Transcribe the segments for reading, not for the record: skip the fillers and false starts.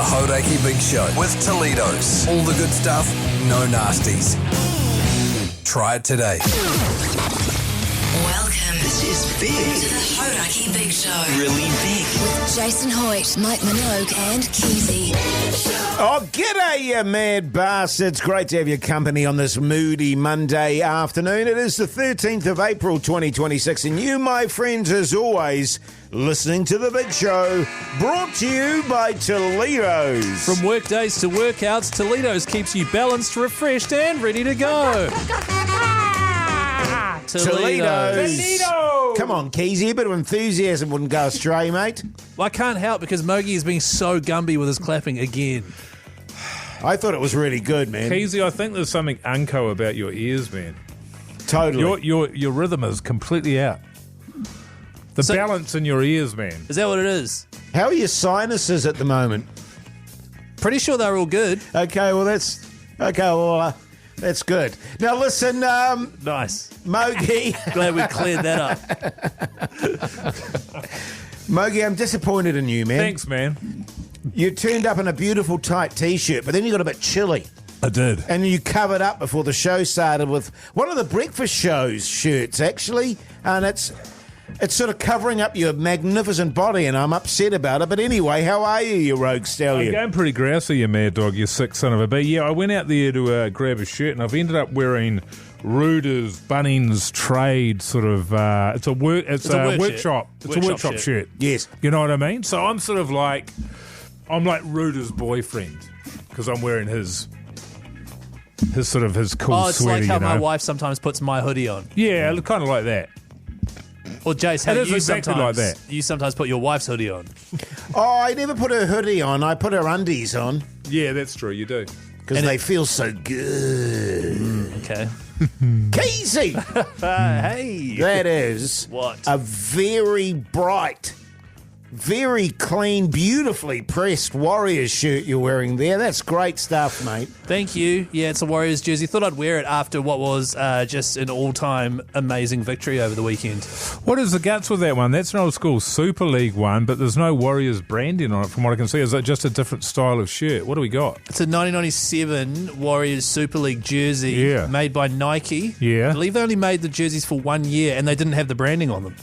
Hauraki Big Show with Toledo's. All the good stuff, no nasties. Try it today. Welcome. This is big. To the Hauraki Big Show. Really big. With Jason Hoyte, Minogue and Keyzie. Oh, g'day, you mad bastards. Great to have your company on this moody Monday afternoon. It is the 13th of April, 2026, and you, my friends, as always, listening to The Big Show, brought to you by Toledo's. From workdays to workouts, Toledo's keeps you balanced, refreshed, and ready to go. Toledo's. Come on, Keyzie, a bit of enthusiasm wouldn't go astray, mate. Well, I can't help because Mogi is being so Gumby with his clapping again. I thought it was really good, man. Keyzie, I think there's something unco about your ears, man. Totally. Your rhythm is completely out. The balance in your ears, man. Is that what it is? How are your sinuses at the moment? Pretty sure they're all good. Okay, well, that's good. Now, listen, Nice. Mogi. Glad we cleared that up. Mogi, I'm disappointed in you, man. Thanks, man. You turned up in a beautiful tight T-shirt, but then you got a bit chilly. I did. And you covered up before the show started with one of the breakfast show's shirts, actually. And it's sort of covering up your magnificent body, and I'm upset about it. But anyway, how are you rogue stallion? I'm going pretty grousey, you mad dog, you sick son of a bee. Yeah, I went out there to grab a shirt, and I've ended up wearing Ruder's Bunnings Trade sort of. It's a workshop. It's a workshop shirt. Yes. You know what I mean? So I'm sort of like, I'm like Ruder's boyfriend because I'm wearing his cool It's sweater. like how you know? my wife sometimes puts my hoodie on. Yeah, kind of like that. Or Jase, how It is you exactly sometimes like that. you sometimes put your wife's hoodie on. Oh, I never put her hoodie on. I put her undies on Yeah, that's true. You do. because they feel so good. Okay. Keyzie! Hey. That is What? a very bright, very clean, beautifully pressed Warriors shirt you're wearing there. That's great stuff, mate. Thank you. Yeah, it's a Warriors jersey. Thought I'd wear it after what was just an all-time amazing victory over the weekend. What is the guts with that one? That's an old school Super League one, but there's no Warriors branding on it from what I can see. Is that just a different style of shirt? What do we got? It's a 1997 Warriors Super League jersey made by Nike. Yeah. I believe they only made the jerseys for 1 year and they didn't have the branding on them.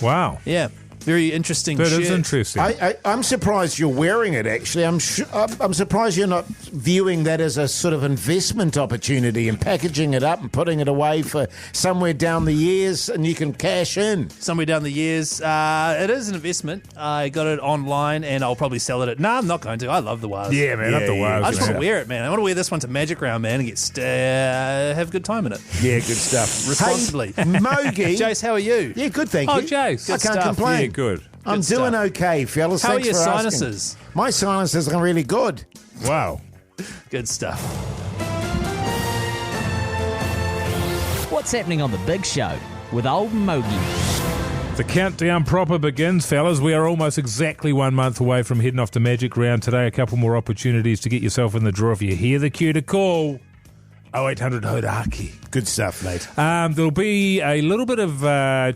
Wow. Yeah. Very interesting That shirt. is interesting. I'm surprised you're wearing it, actually. I'm surprised you're not viewing that as a sort of investment opportunity and packaging it up and putting it away for somewhere down the years and you can cash in. Somewhere down the years. It is an investment. I got it online and I'll probably sell it. No, I'm not going to. I love the Waz. Yeah, man, up the wires. I just want to wear it, man. I want to wear this one to Magic Round, man, and have a good time in it. Yeah, good stuff. Responsibly. Hey, Mogi. Jase, how are you? Yeah, good, thank you. Oh, Jase. I Good can't stuff. complain. Yeah, good. I'm Good doing stuff. okay, fellas. How Thanks are your for asking. sinuses? My sinuses are really good. Wow. Good stuff. What's happening on The Big Show with old Mogi? The countdown proper begins, fellas. We are almost exactly 1 month away from heading off to Magic Round today. A couple more opportunities to get yourself in the draw. If you hear the cue to call, 0800 Hauraki. Good stuff, mate. There'll be a little bit of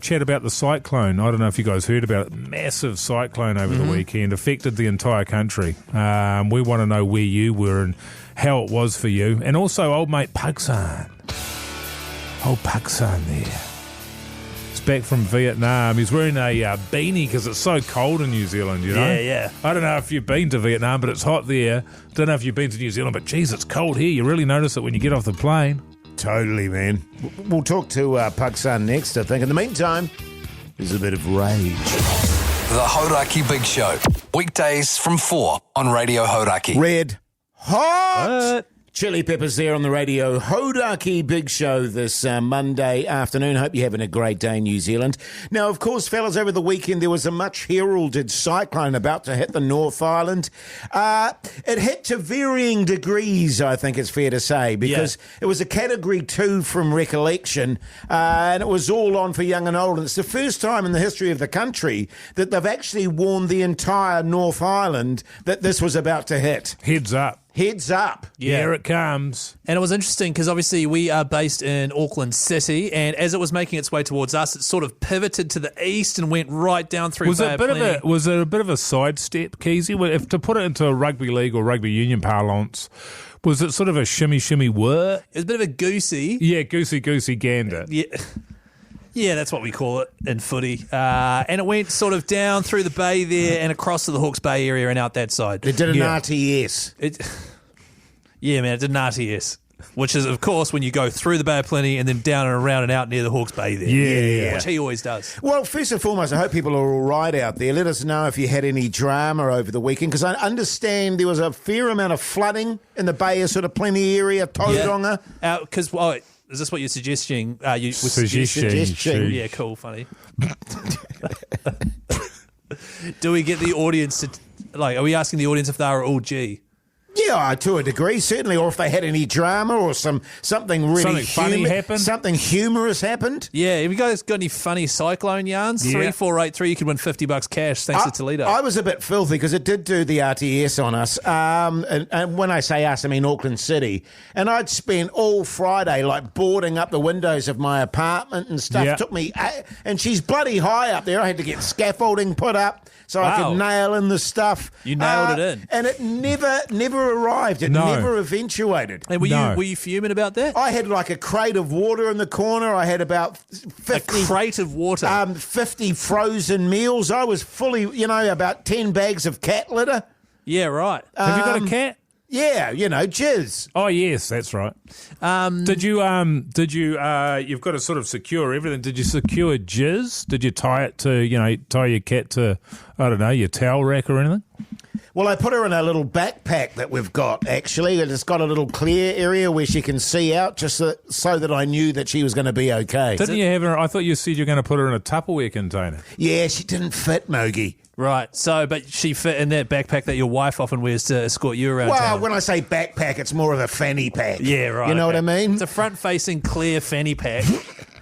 chat about the cyclone. I don't know if you guys heard about it. Massive cyclone over the weekend. Affected the entire country. We want to know where you were and how it was for you. And also old mate Pugs. Old Pugs there. He's back from Vietnam. He's wearing a beanie because it's so cold in New Zealand, you know? Yeah. I don't know if you've been to Vietnam, but it's hot there. Don't know if you've been to New Zealand, but geez, it's cold here. You really notice it when you get off the plane. Totally, man. We'll talk to Pugs next, I think. In the meantime, there's a bit of rage. The Hauraki Big Show. Weekdays from 4 on Radio Hauraki. Red hot! Chili Peppers there on the Radio Hauraki Big Show this Monday afternoon. Hope you're having a great day in New Zealand. Now, of course, fellas, over the weekend there was a much heralded cyclone about to hit the North Island. It hit to varying degrees, I think it's fair to say, because it was a Category 2 from recollection, and it was all on for young and old. And it's the first time in the history of the country that they've actually warned the entire North Island that this was about to hit. Heads up. Heads up. Here it comes. And it was interesting because obviously we are based in Auckland City, and as it was making its way towards us, it sort of pivoted to the east and went right down through Was Bay it of Plenty. was it a bit of a sidestep, Keyzie? If to put it into a rugby league or rugby union parlance, was it sort of a shimmy whir? It was a bit of a goosey. Yeah, goosey gander. Yeah. Yeah, that's what we call it in footy. And it went sort of down through the bay there and across to the Hawke's Bay area and out that side. They did an RTS. Yeah, man, it did an RTS, which is, of course, when you go through the Bay of Plenty and then down and around and out near the Hawke's Bay there. Yeah. Which he always does. Well, first and foremost, I hope people are all right out there. Let us know if you had any drama over the weekend, because I understand there was a fair amount of flooding in the Bay of sort of Plenty area, Tauranga. Because, is this what you're suggesting? Suggesting. Yeah, cool, funny. Do we get the audience to, are we asking the audience if they were all G? Yeah, to a degree, certainly. Or if they had any drama or something really Something funny happened. Something humorous happened. Yeah, have you guys got any funny cyclone yarns? Yeah. 3483, you could win $50 cash thanks to Toledo. I was a bit filthy because it did do the RTS on us. And when I say us, I mean Auckland City. And I'd spent all Friday boarding up the windows of my apartment and stuff. Yeah. Took me, and she's bloody high up there. I had to get scaffolding put up so I could nail in the stuff. You nailed it in. And it never arrived. It never eventuated. And were you fuming about that? I had a crate of water in the corner. I had about 50... A crate of water? 50 frozen meals. I was fully, about 10 bags of cat litter. Yeah, right. Have you got a cat? Yeah, jizz. Oh yes, that's right. Did you you've got to sort of secure everything. Did you secure jizz? Did you tie it to, tie your cat to, I don't know, your towel rack or anything? Well, I put her in a little backpack that we've got, actually. It's got a little clear area where she can see out, just so that I knew that she was going to be okay. Didn't you have her, I thought you said you were going to put her in a Tupperware container. Yeah, she didn't fit, Mogi. Right, but she fit in that backpack that your wife often wears to escort you around Well, town. when I say backpack, it's more of a fanny pack. Yeah, right. You know what I mean? It's a front-facing clear fanny pack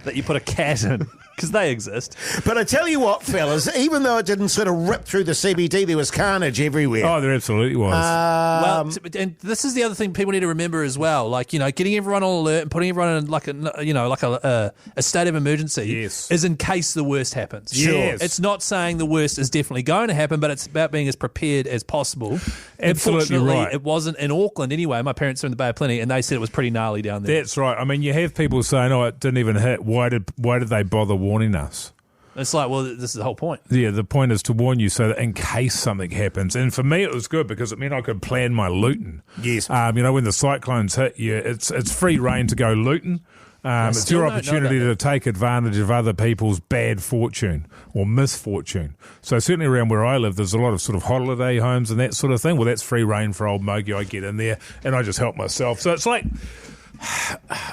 that you put a cat in. Because they exist. But I tell you what, fellas, even though it didn't sort of rip through the CBD, there was carnage everywhere. Oh, there absolutely was. And this is the other thing people need to remember as well. Getting everyone on alert and putting everyone in a state of emergency is in case the worst happens. Sure. Yes. It's not saying the worst is definitely going to happen, but it's about being as prepared as possible. Absolutely right. It wasn't in Auckland anyway. My parents are in the Bay of Plenty, and they said it was pretty gnarly down there. That's right. I mean, you have people saying, it didn't even hit. Why did they bother warning us? It's this is the whole point. Yeah, the point is to warn you so that in case something happens. And for me, it was good because it meant I could plan my looting. Yes. When the cyclones hit you, it's free reign to go looting. It's your opportunity to take advantage of other people's bad fortune or misfortune. So certainly around where I live, there's a lot of sort of holiday homes and that sort of thing. Well, that's free reign for old Mogi. I get in there and I just help myself. So it's like,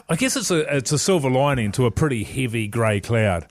I guess it's a silver lining to a pretty heavy grey cloud.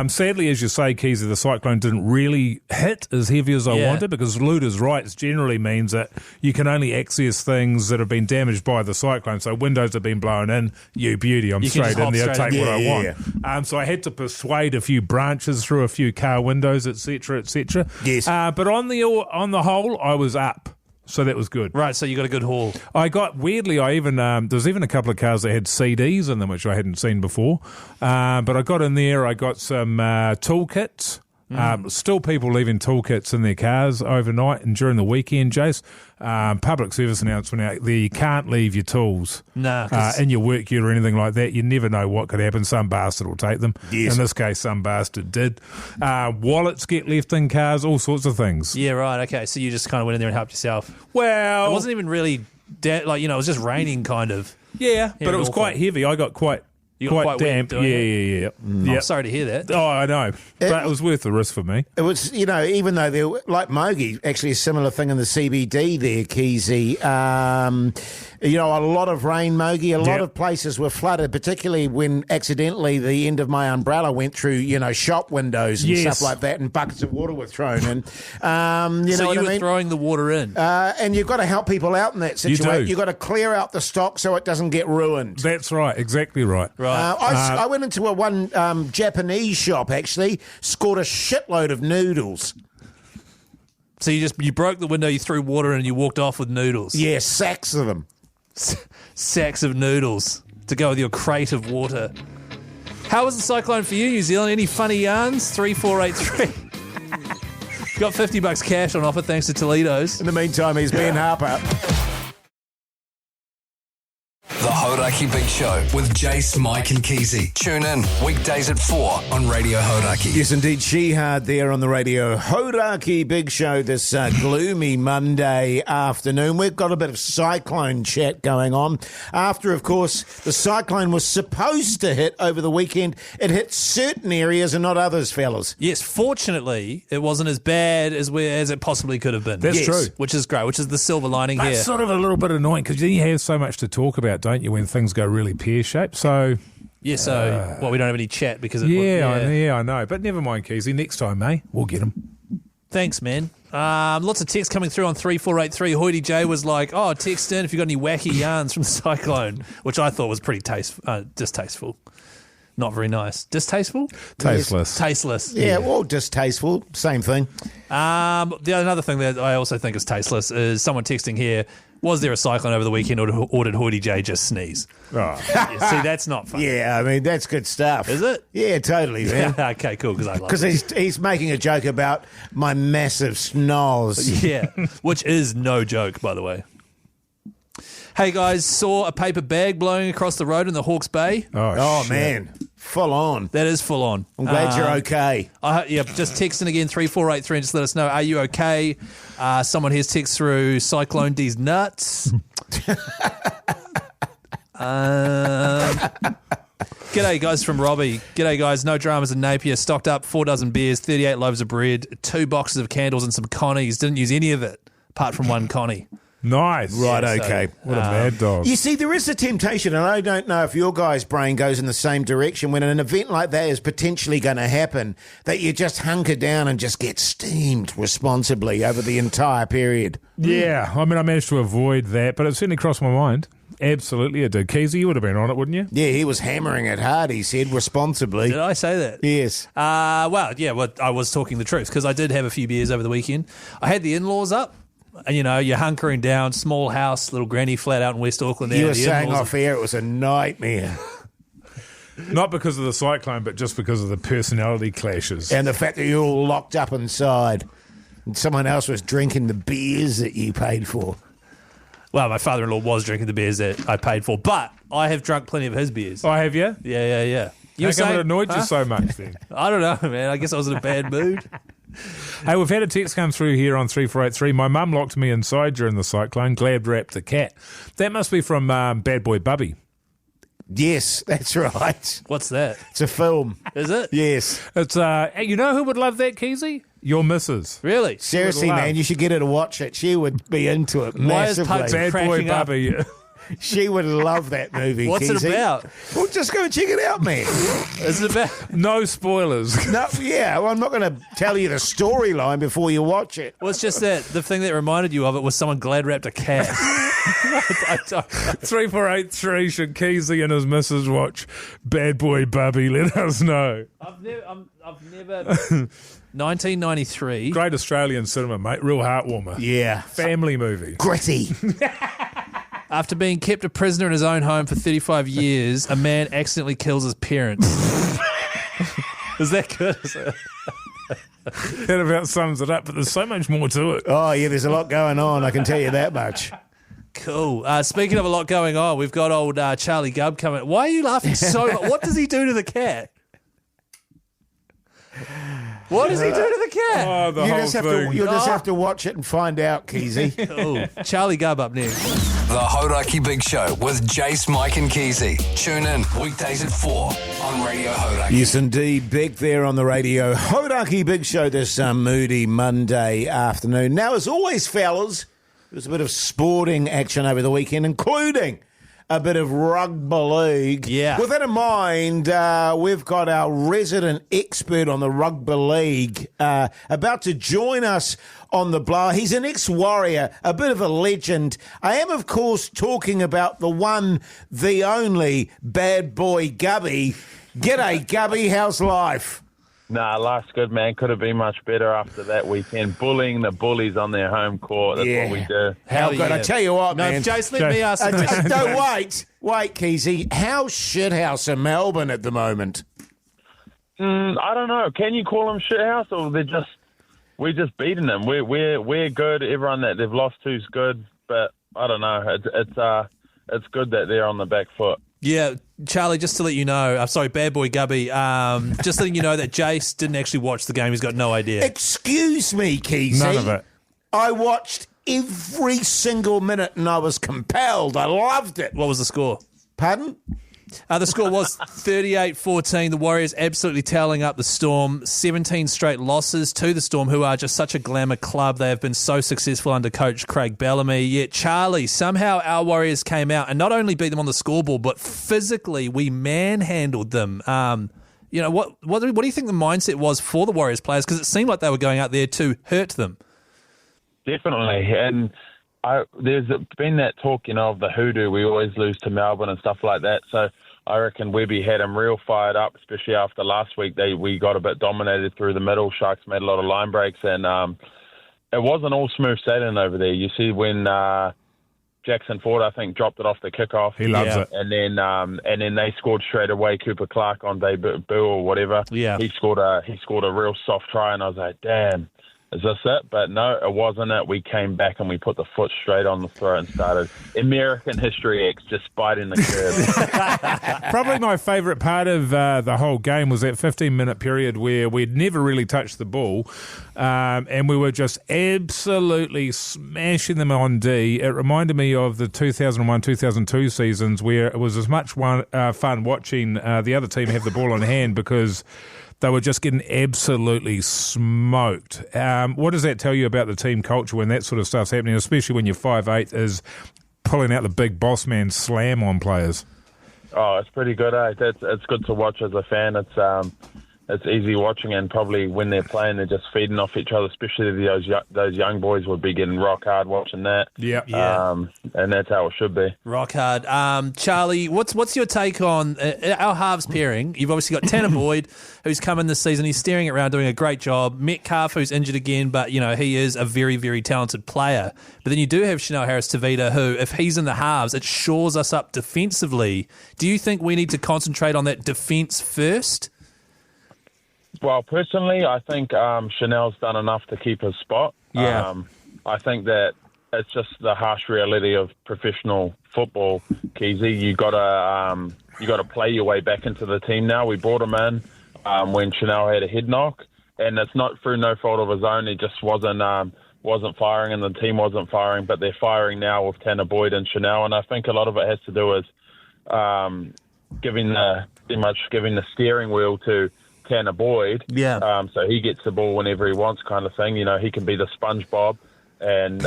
Sadly, as you say, Keyzie, the cyclone didn't really hit as heavy as I wanted, because looters' rights generally means that you can only access things that have been damaged by the cyclone. So windows have been blown in, you beauty, I'm straight in there, take what I want. So I had to persuade a few branches through a few car windows, etc., etc. Yes. But on the whole, I was up. So that was good. Right, so you got a good haul. I got, weirdly, there's even a couple of cars that had CDs in them, which I hadn't seen before. But I got in there, I got some toolkits. Still people leaving toolkits in their cars overnight and during the weekend, Jase. Public service announcement out there, you can't leave your tools in your work gear or anything like that. You never know what could happen. Some bastard will take them. Yes. In this case, some bastard did. Wallets get left in cars, all sorts of things. Yeah, right, okay. So you just kind of went in there and helped yourself. Well, it wasn't even really, it was just raining kind of. Yeah, but it was quite heavy. I got quite damp. Yeah. I'm sorry to hear that. Oh, I know. But it was worth the risk for me. It was, even though there were, like Mogi, actually a similar thing in the CBD there, Keyzie. A lot of rain, Mogi. A lot of places were flooded, particularly when accidentally the end of my umbrella went through, shop windows and stuff like that, and buckets of water were thrown in. So you were throwing the water in? And you've got to help people out in that situation. You You've got to clear out the stock so it doesn't get ruined. That's right. Exactly right. I went into one Japanese shop, actually, scored a shitload of noodles. So you broke the window, you threw water in, and you walked off with noodles. Yeah, sacks of them. Sacks of noodles to go with your crate of water. How was the cyclone for you, New Zealand? Any funny yarns? 3483. Got $50 cash on offer thanks to Toledo's. In the meantime, he's Ben Harper. The Hauraki Big Show with Jase, Mike and Keyzie. Tune in weekdays at 4 on Radio Hauraki. Yes, indeed. Shehad there on the Radio Hauraki Big Show this gloomy Monday afternoon. We've got a bit of cyclone chat going on. After, of course, the cyclone was supposed to hit over the weekend, it hit certain areas and not others, fellas. Yes, fortunately, it wasn't as bad as it possibly could have been. That's true. Which is great, which is the silver lining here. That's sort of a little bit annoying because you have so much to talk about, don't you, when things go really pear-shaped? So, yeah, we don't have any chat because I know. But never mind, Keyzie. Next time, we'll get them. Thanks, man. Lots of texts coming through on 3483. Hoyte J was like, text in if you've got any wacky yarns from the cyclone, which I thought was pretty distasteful. Not very nice. Distasteful? Tasteless. Tasteless. Yeah, well, distasteful. Same thing. Another thing that I also think is tasteless is someone texting here, was there a cyclone over the weekend or did Hoyte J just sneeze? Oh. See, that's not fun. Yeah, I mean, that's good stuff. Is it? Yeah, totally, man. Okay, cool, because I love it. Because he's making a joke about my massive schnoz. Yeah, which is no joke, by the way. Hey, guys, saw a paper bag blowing across the road in the Hawke's Bay. Oh man, full on. That is full on. I'm glad you're okay. Just text in again, 3483, and just let us know, are you okay? Someone here's text through, Cyclone D's nuts. G'day, guys, from Robbie. G'day, guys. No dramas in Napier. Stocked up 4 dozen beers, 38 loaves of bread, 2 boxes of candles, and some connies. Didn't use any of it, apart from one connie. Nice. Right, Yeah, okay. What a mad dog. You see, there is a temptation, and I don't know if your guys' brain goes in the same direction when an event like that is potentially going to happen, that you just hunker down and just get steamed responsibly over the entire period. Yeah, I mean, I managed to avoid that, but it certainly crossed my mind. Absolutely it did. Keyzie, you would have been on it, wouldn't you? Yeah, he was hammering it hard, he said, responsibly. Did I say that? Yes. I was talking the truth because I did have a few beers over the weekend. I had the in-laws up. And, you're hunkering down, small house, little granny flat out in West Auckland. You were saying off air it was a nightmare. Not because of the cyclone, but just because of the personality clashes. And the fact that you're all locked up inside and someone else was drinking the beers that you paid for. Well, my father-in-law was drinking the beers that I paid for, but I have drunk plenty of his beers. Oh, have you? Yeah. How come it annoyed you so much then? I don't know, man. I guess I was in a bad mood. Hey, we've had a text come through here on 3483. My mum locked me inside during the cyclone, glad wrapped the cat. That must be from Bad Boy Gubby. Yes, that's right. What's that? It's a film. Is it? Yes. It's you know who would love that, Keyzie? Your missus. Really? Seriously, man, you should get her to watch it. She would be into it Why is massively. Pugs Bad Boy cracking up? Gubby. She would love that movie. What's it Keyzie. about? Well, just go and check it out, man. Is it about? No spoilers. No, yeah, well, I'm not going to tell you the storyline before you watch it. Well, it's just that the thing that reminded you of it was someone glad wrapped a cat. 3483 should Keyzie and his missus watch Bad Boy Gubby? Let us know. I've never 1993. Great Australian cinema, mate. Real heartwarmer. Yeah. Family movie. Gritty. After being kept a prisoner in his own home for 35 years, a man accidentally kills his parents. Is that good? That about sums it up, but there's so much more to it. Oh, yeah, there's a lot going on, I can tell you that much. Cool. Speaking of a lot going on, we've got old Charlie Gubb coming. Why are you laughing so much? What does he do to the cat? What does he do to the cat? Oh, the You whole just have thing. to, you'll just have to watch it and find out, Keyzie. Cool. Charlie Gubb up next. The Hauraki Big Show with Jase, Mike and Keyzie. Tune in weekdays at 4 on Radio Hauraki. Yes, indeed. Big there on the Radio Hauraki Big Show this moody Monday afternoon. Now, as always, fellas, there was a bit of sporting action over the weekend, including a bit of rugby league. Yeah. With that in mind, we've got our resident expert on the rugby league about to join us on the blower. He's an ex-Warrior, a bit of a legend. I am, of course, talking about the one, the only Bad Boy Gubby. G'day, Gubby. How's life? Nah, life's good, man. Could have been much better after that weekend. Bullying the bullies on their home court. That's what we do. How good. I tell you what, No, man. Jase, let me ask a question. No, wait, Keyzie. How's shithouse in Melbourne at the moment? I don't know. Can you call them shithouse, or we're just beating them? We're good. Everyone that they've lost to's good, but I don't know. It's good that they're on the back foot. Yeah, Charlie, just to let you know, I'm sorry, bad boy Gubby, just letting you know that Jase didn't actually watch the game. He's got no idea. Excuse me, Keyzie. None of it. I watched every single minute and I was compelled. I loved it. What was the score? Pardon? The score was 38-14. The Warriors absolutely toweling up the Storm. 17 straight losses to the Storm, who are just such a glamour club. They have been so successful under coach Craig Bellamy. Yet, Charlie, somehow our Warriors came out and not only beat them on the scoreboard, but physically we manhandled them. What do you think the mindset was for the Warriors players? Because it seemed like they were going out there to hurt them. Definitely. And there's been that talk, of the hoodoo. We always lose to Melbourne and stuff like that. So I reckon Webby had them real fired up, especially after last week. We got a bit dominated through the middle. Sharks made a lot of line breaks, and it wasn't all smooth sailing over there. You see when Jackson Ford, I think, dropped it off the kickoff. He loves it. And then they scored straight away. Cooper Clark on debut or whatever. Yeah. He scored a real soft try, and I was like, damn. Is this it? But no, it wasn't it. We came back and we put the foot straight on the throat and started American History X, just biting the curb. Probably my favourite part of the whole game was that 15-minute period where we'd never really touched the ball and we were just absolutely smashing them on D. It reminded me of the 2001-2002 seasons where it was as much fun watching the other team have the ball in hand because they were just getting absolutely smoked. What does that tell you about the team culture when that sort of stuff's happening, especially when your 5'8" is pulling out the big boss man slam on players? Oh, it's pretty good, eh? It's good to watch as a fan. It's easy watching, and probably when they're playing, they're just feeding off each other, especially those young boys would be getting rock hard watching that. Yeah. And that's how it should be. Rock hard. Charlie, what's your take on our halves pairing? You've obviously got Tanner Boyd, who's come in this season. He's steering it around, doing a great job. Metcalf, who's injured again, but, he is a very, very talented player. But then you do have Chanel Harris-Tavita, who, if he's in the halves, it shores us up defensively. Do you think we need to concentrate on that defence first? Well, personally, I think Chanel's done enough to keep his spot. Yeah. I think that it's just the harsh reality of professional football, Keyzie. You got to play your way back into the team now. We brought him in when Chanel had a head knock, and it's not through no fault of his own. He just wasn't firing, and the team wasn't firing. But they're firing now with Tanner Boyd and Chanel, and I think a lot of it has to do with giving the steering wheel to Tanner Boyd, so he gets the ball whenever he wants, kind of thing. He can be the SpongeBob, and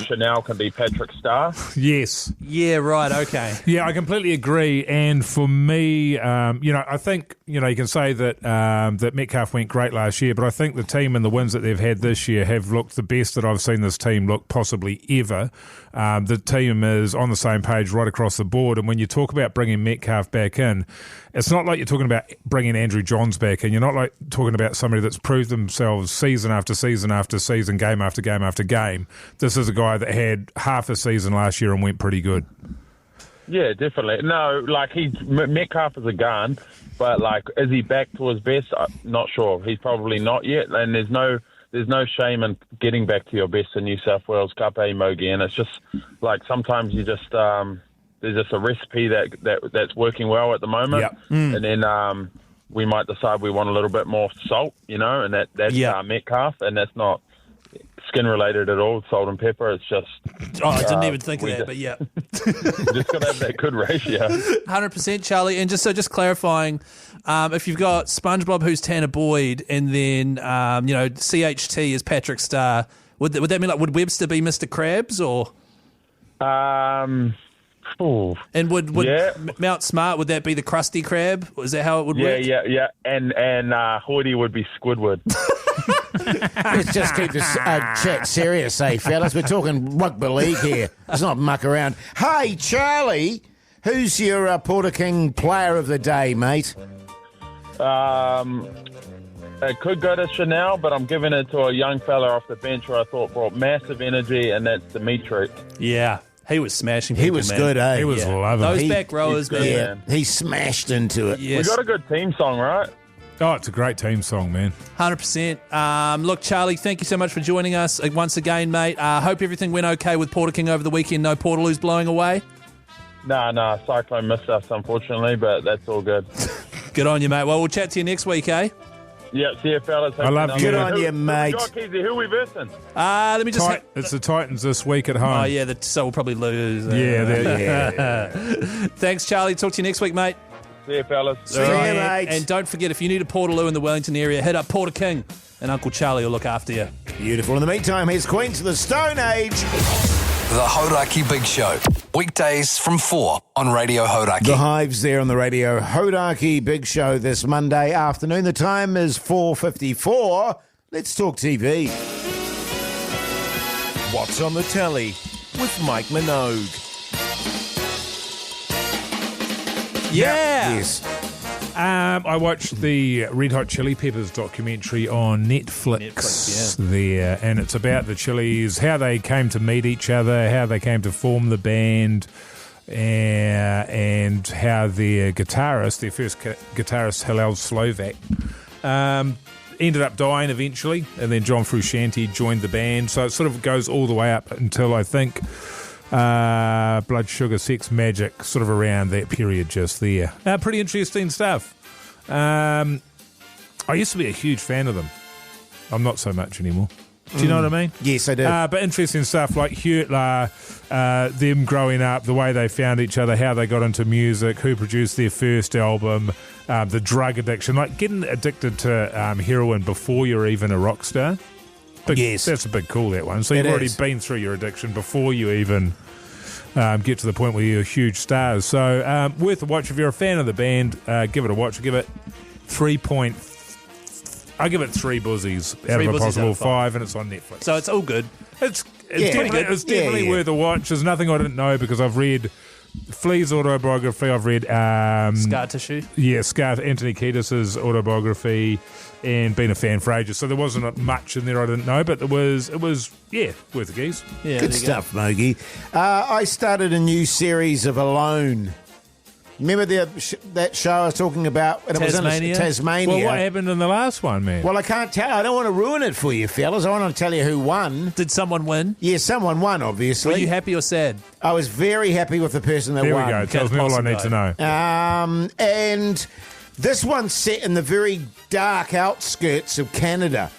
Chanel can be Patrick Star. Yes. Yeah, right, okay. Yeah, I completely agree. And for me, I think, you can say that that Metcalf went great last year, but I think the team and the wins that they've had this year have looked the best that I've seen this team look possibly ever. The team is on the same page right across the board. And when you talk about bringing Metcalf back in, it's not like you're talking about bringing Andrew Johns back in. You're not like talking about somebody that's proved themselves season after season after season, game after game after game. This is a guy that had half a season last year and went pretty good. Yeah, definitely. No, Metcalf is a gun, but is he back to his best? I'm not sure. He's probably not yet, and there's no shame in getting back to your best in New South Wales Cup, Mogi. And it's just sometimes you just there's just a recipe that's working well at the moment, and then we might decide we want a little bit more salt, and that's Metcalf, and that's not skin related at all, salt and pepper. It's just I didn't even think of that, but yeah. Just got to have that good ratio. 100%, Charlie. And just clarifying, if you've got SpongeBob who's Tanner Boyd and then CHT is Patrick Star, would that mean would Webster be Mr. Krabs or? And would Mount Smart, would that be the Krusty Krab? Is that how it would work? Yeah. And Hoyte would be Squidward. Let's just keep this chat serious, fellas. We're talking rugby league here. Let's not muck around. Hey, Charlie, who's your Porter King player of the day, mate? It could go to Chanel, but I'm giving it to a young fella off the bench who I thought brought massive energy, and that's Dimitri. Yeah. He was smashing people, He was man. good, eh? He was loving Those it. back rowers, he's good, man. He smashed into it. Yes. We got a good team song, right? Oh, it's a great team song, man. 100%. Look, Charlie, thank you so much for joining us once again, mate. Hope everything went okay with Porter King over the weekend. No Portaloos blowing away. Nah, Cyclone missed us, unfortunately, but that's all good. Good on you, mate. Well, we'll chat to you next week, eh? Yeah, see you, fellas. I love you. Good on you, mate. Keyzie, who we versing? Let me just... It's the Titans this week at home. Oh, yeah, so we'll probably lose. Yeah. Thanks, Charlie. Talk to you next week, mate. See you, fellas. See you, mate. And don't forget, if you need a Portaloo in the Wellington area, hit up Porter King, and Uncle Charlie will look after you. Beautiful. In the meantime, here's Queens of the Stone Age. The Hauraki Big Show. Weekdays from 4 on Radio Hauraki. The Hive's there on the Radio Hauraki Big Show this Monday afternoon. The time is 4:54. Let's talk TV. What's on the telly with Mike Minogue? Yeah. Yes. I watched the Red Hot Chili Peppers documentary on Netflix there, and it's about the Chili's, how they came to meet each other, how they came to form the band, and how their guitarist, their first guitarist, Hillel Slovak, ended up dying eventually, and then John Frusciante joined the band. So it sort of goes all the way up until, I think, Blood Sugar Sex Magic, sort of around that period just there. Pretty interesting stuff. I used to be a huge fan of them. I'm not so much anymore. Do you know what I mean? Yes, I do. But interesting stuff like Hurtler, them growing up, the way they found each other, how they got into music, who produced their first album, the drug addiction, like getting addicted to heroin before you're even a rock star. Yes. That's a big call, that one. So you've already been through your addiction before you even get to the point where you're huge stars. So worth a watch if you're a fan of the band. Give it a watch. Give it 3 buzzies out of a possible 5, and it's on Netflix. So it's all good. It's definitely worth a watch. There's nothing I didn't know because I've read Flea's autobiography. I've read Scar Tissue. Yeah, Anthony Kiedis' autobiography, and been a fan for ages. So there wasn't much in there I didn't know, but it was worth a geese. Yeah, Good stuff, Mogi. I started a new series of Alone. Remember that show I was talking about? And Tasmania? It was in Tasmania. Well, what happened in the last one, man? Well, I can't tell. I don't want to ruin it for you, fellas. I want to tell you who won. Did someone win? Yeah, someone won, obviously. Were you happy or sad? I was very happy with the person that There won. we go. Tells me all I need to know. And this one's set in the very dark outskirts of Canada.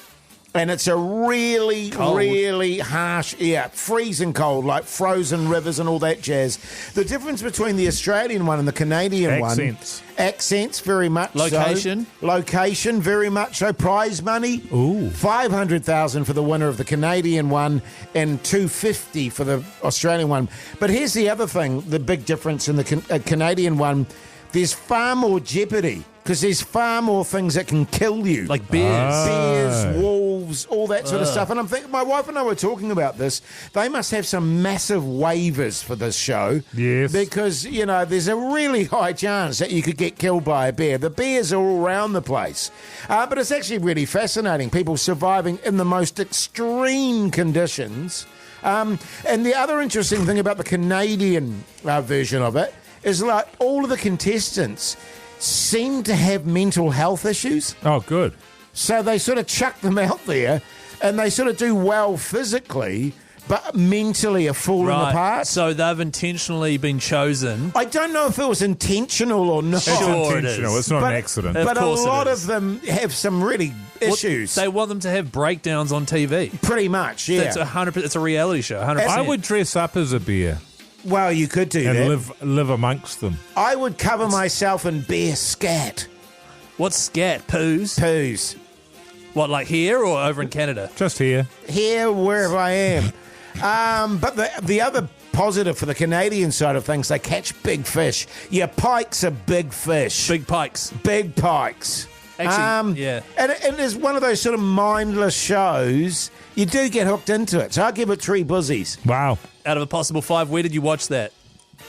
And it's a really, really harsh, freezing cold, like frozen rivers and all that jazz. The difference between the Australian one and the Canadian one. Accents, very much Location? so. Location, very much so. Prize money. Ooh. $500,000 for the winner of the Canadian one and $250,000 for the Australian one. But here's the other thing, the big difference in the Canadian one. There's far more jeopardy because there's far more things that can kill you. Like bears. Bears, wolves, all that sort of stuff. And I'm thinking, my wife and I were talking about this. They must have some massive waivers for this show. Yes. Because, there's a really high chance that you could get killed by a bear. The bears are all around the place. But it's actually really fascinating. People surviving in the most extreme conditions. And the other interesting thing about the Canadian version of it is like all of the contestants seem to have mental health issues. Oh, good. So they sort of chuck them out there and they sort of do well physically, but mentally are falling apart. So they've intentionally been chosen. I don't know if it was intentional or not. It's Sure it intentional. is. It's not an accident. Of But a course it lot is. of them have some really issues. They want them to have breakdowns on TV. Pretty much, yeah. That's 100%. It's a reality show. 100%. I would dress up as a bear Well, you could do and that. live amongst them. I would cover myself in bear scat. What's scat? Poos? Poos. What, like here or over in Canada? Just here. Here, wherever I am. But the other positive for the Canadian side of things, they catch big fish. Yeah, pikes are big fish. Big pikes. Big pikes. Actually, yeah. And it's one of those sort of mindless shows. You do get hooked into it. So I'll give it 3 buzzies. Wow. Out of a possible 5, where did you watch that?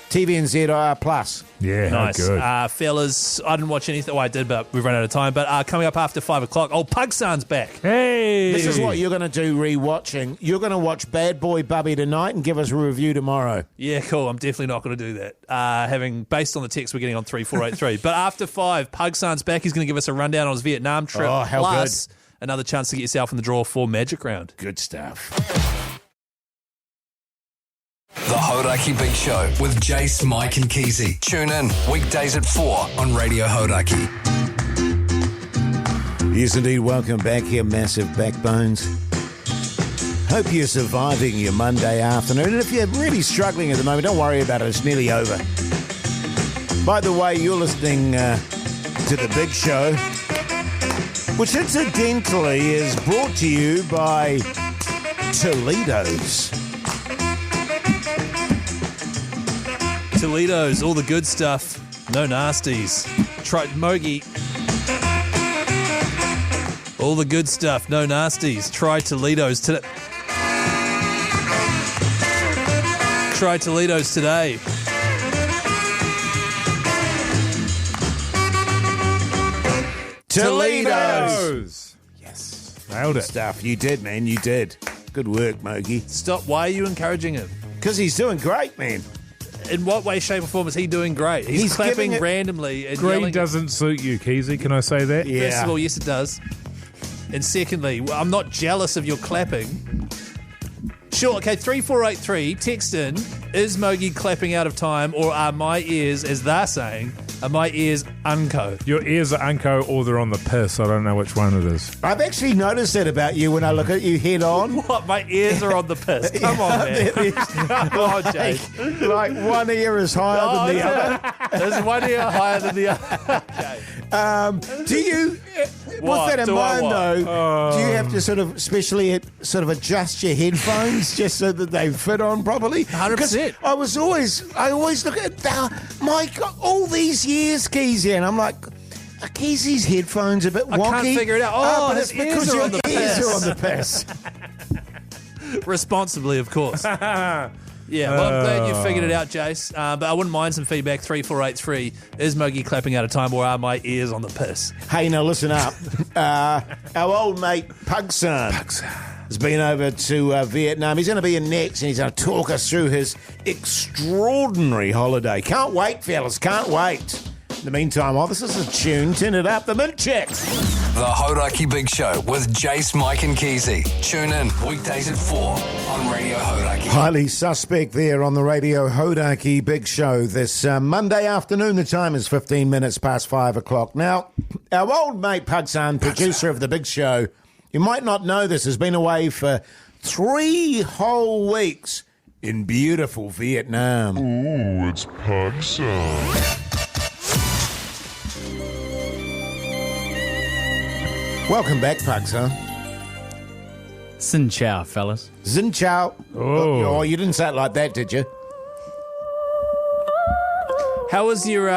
TVNZ Plus. Yeah, Nice. good. Fellas, I didn't watch anything. Well, I did, but we've run out of time. But coming up after 5 o'clock, Pugsan's back. Hey! This is what you're going to do re-watching. You're going to watch Bad Boy Bubby tonight and give us a review tomorrow. Yeah, cool. I'm definitely not going to do that. Based on the text we're getting on 3483. But after 5, Pugsan's back. He's going to give us a rundown on his Vietnam trip. Oh, how Plus, another chance to get yourself in the draw for Magic Round. Good stuff. The Hauraki Big Show with Jase, Mike and Keyzie. Tune in weekdays at 4 on Radio Hauraki. Yes, indeed. Welcome back here, massive backbones. Hope you're surviving your Monday afternoon. And if you're really struggling at the moment, don't worry about it. It's nearly over. By the way, you're listening to The Big Show, which incidentally is brought to you by Toledo's. Toledo's, all the good stuff. No nasties. Try Mogi. All the good stuff. No nasties. Try Toledo's today. Try Toledo's today. Toledo's. Yes. Nailed it. Stuff. You did, man. You did. Good work, Mogi. Stop. Why are you encouraging him? Because he's doing great, man. In what way, shape, or form is he doing great? He's clapping randomly and Green yelling. doesn't suit you, Keyzie. Can I say that? Yeah. First of all, yes, it does. And secondly, I'm not jealous of your clapping. Sure, okay, 3483, text in, is Mogi clapping out of time, or are my ears, as they're saying, are my ears unco? Your ears are unco or they're on the piss. I don't know which one it is. I've actually noticed that about you when I look at you head on. What? My ears are on the piss. Come on, man. Come on, Jase. Like one ear is higher than the other. There's one ear higher than the other. Okay. Do you, with What? that in Do I mind what? though, do you have to sort of specially sort of adjust your headphones just so that they fit on properly? 100%. I always look at my God, all these years, Keyzie, and I'm like, are Keyzie's headphones a bit wonky? I can't figure it out. Oh, but his it's because ears are your on the ears piss. are on the piss. Responsibly, of course. Yeah, well, I'm glad you figured it out, Jase. But I wouldn't mind some feedback. 3483. Is Mogi clapping out of time, or are my ears on the piss? Hey, now listen up. Our old mate Pugsan has been over to Vietnam. He's going to be in next, and he's going to talk us through his extraordinary holiday. Can't wait, fellas. Can't wait. In the meantime, this is a tune. Turn it up. The Mint Chicks. The Hauraki Big Show with Jase, Mike and Keyzie. Tune in weekdays at 4 on Radio Hauraki. Highly suspect there on the Radio Hauraki Big Show this Monday afternoon. The time is 15 minutes past 5 o'clock. Now, our old mate Pugsan, producer of the Big Show, you might not know this, has been away for 3 whole weeks in beautiful Vietnam. Ooh, it's Pugsan. Welcome back, Pugsan. Xin chao, fellas. Xin chao. Oh, you didn't say it like that, did you? How was your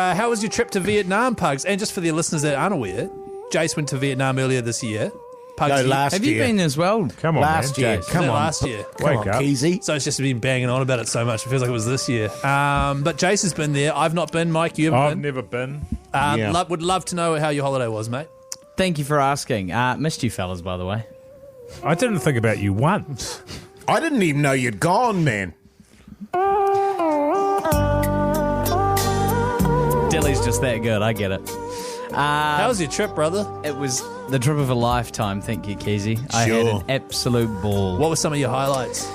trip to Vietnam, Pugs? And just for the listeners that aren't aware, Jase went to Vietnam earlier this year. Pugs, No, last Have year. you been as well? Come on, Last man. year. Jase. Come on. last year. Wake Come on, up. Keyzie. So it's just been banging on about it so much. It feels like it was this year. But Jase has been there. I've not been. Mike, you I've haven't never been. been. Yeah. Would love to know how your holiday was, mate. Thank you for asking. Missed you, fellas, by the way. I didn't think about you once. I didn't even know you'd gone, man. Dilly's just that good. I get it. How was your trip, brother? It was the trip of a lifetime, thank you, Keyzie. I had Sure. an absolute ball. What were some of your highlights?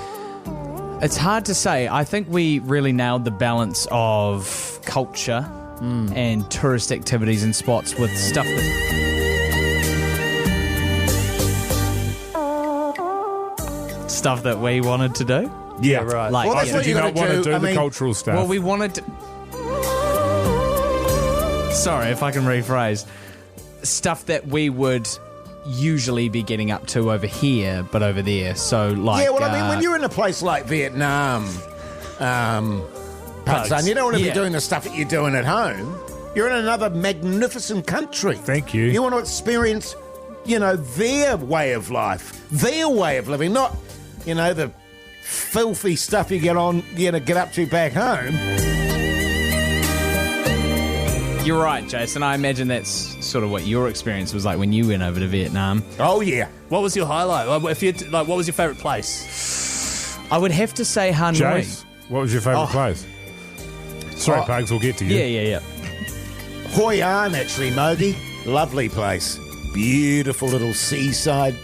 It's hard to say. I think we really nailed the balance of culture and tourist activities and spots with stuff that... stuff that we wanted to do. Yeah, right. Like, Well, that's yeah. what Did you you not gotta want to do I the mean, cultural stuff? Well, we wanted to... Sorry, if I can rephrase. Stuff that we would usually be getting up to over here, but over there. So, like... Yeah, well, I mean, when you're in a place like Vietnam, Pugsan, you don't want to be Yeah. doing the stuff that you're doing at home. You're in another magnificent country. Thank you. You want to experience, their way of life, their way of living, not, the filthy stuff you get up to back home. You're right, Jason. I imagine that's sort of what your experience was like when you went over to Vietnam. Oh, yeah. What was your highlight? What was your favourite place? I would have to say Hanoi. Jace, what was your favourite place? Sorry, Pugs, we'll get to you. Yeah. Hoi An, actually, Mogi. Lovely place. Beautiful little seaside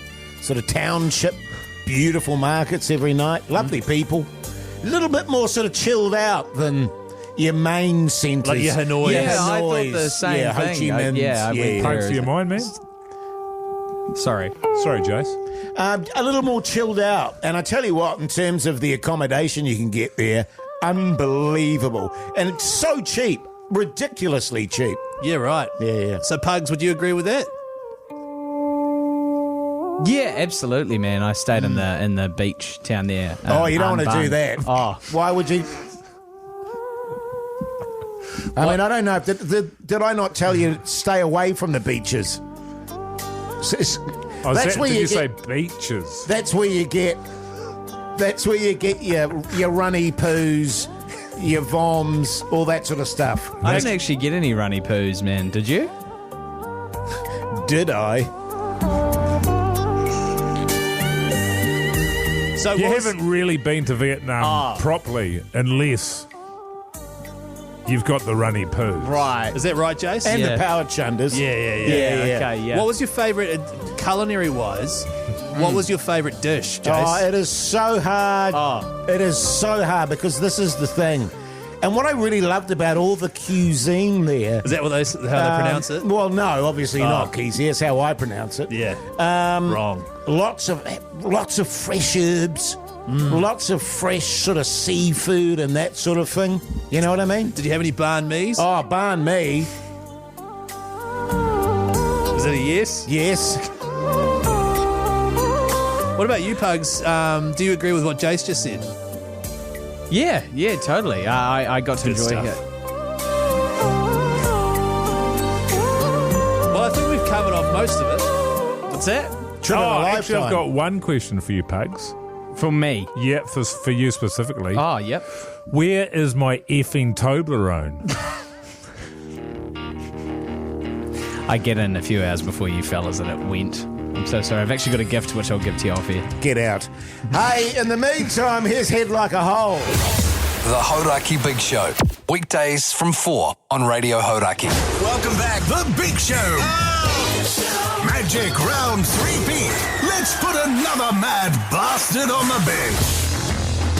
sort of township. Beautiful markets every night. Lovely people. A little bit more sort of chilled out than your main centres. Like your Hanoi. Yeah, I thought Hanois, the same Ho Chi thing. Minh. Pugs, do you mind, man? Sorry, Jace. A little more chilled out. And I tell you what, in terms of the accommodation you can get there, unbelievable. And it's so cheap. Ridiculously cheap. Yeah, right. Yeah. So, Pugs, would you agree with that? Yeah, absolutely, man. I stayed in the beach town there. You don't want to do that. Oh, Why would you? I mean, I don't know. Did I not tell you to stay away from the beaches? Did you say beaches? That's where you get. That's where you get your runny poos, your voms, all that sort of stuff. I didn't actually get any runny poos, man. Did you? Did I? So You haven't really been to Vietnam properly unless you've got the runny poo. Right. Is that right, Jase? And the power chunders. Yeah. Okay, yeah. What was your favourite, culinary-wise, what was your favourite dish, Jase? Oh, it is so hard. It is so hard because this is the thing. And what I really loved about all the cuisine there... Is that how they pronounce it? Well, no, obviously not, Keyzie. That's how I pronounce it. Yeah. Wrong. Lots of fresh herbs, lots of fresh sort of seafood and that sort of thing. You know what I mean? Did you have any banh mi's? Oh, banh mi. Is that a yes? Yes. What about you, Pugs? Do you agree with what Jase just said? Yeah, totally. I got to Good enjoy stuff. it. Well, I think we've covered off most of it. What's that? Trip of a Actually, I've lifetime. got one question for you, Pugs. For me. Yeah, for you specifically. Oh, yep. Where is my effing Toblerone? I get in a few hours before you fellas and it went. I'm so sorry. I've actually got a gift which I'll give to you off here. Get out. Hey, in the meantime, here's Head Like a Hole. The Hauraki Big Show. Weekdays from 4 on Radio Hauraki. Welcome back, The Big Show. Magic round 3-peat. Let's put another mad bastard on the bench.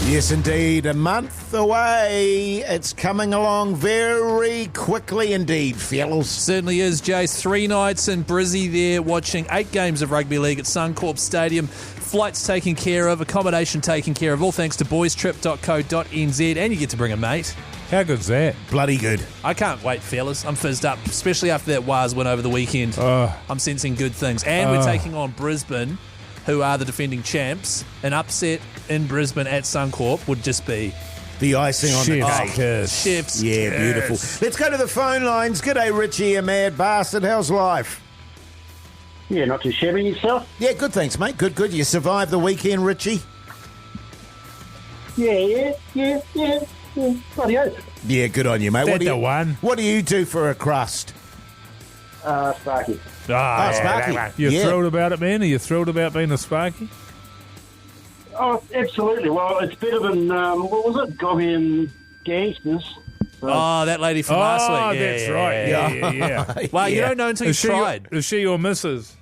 Yes, indeed. A month away. It's coming along very quickly indeed, fellas. Certainly is, Jase. 3 nights in BRISSY there, watching 8 games of rugby league at Suncorp Stadium. Flights taken care of, accommodation taken care of, all thanks to boystrip.co.nz, and you get to bring a mate. How good's that? Bloody good. I can't wait, fellas. I'm fizzed up, especially after that Waz win over the weekend. I'm sensing good things. And we're taking on Brisbane, who are the defending champs. An upset in Brisbane at Suncorp would just be... The icing on the Chef's cake. kiss. Chef's Yeah, kiss. beautiful. Let's go to the phone lines. G'day, Richie, you mad bastard. How's life? Yeah, not too shabby yourself. Yeah, good, thanks, mate. Good. You survived the weekend, Richie? Yeah. Bloody oath. Yeah, good on you, mate. That's the one. What do you do for a crust? Sparky. Sparky. You Yeah. thrilled about it, man? Are you thrilled about being a Sparky? Oh, absolutely. Well, it's better than, what was it? Gobby and Gangsters. Oh, that lady from last week. That's right. Yeah. Well, you don't know until you've tried. Is she your missus?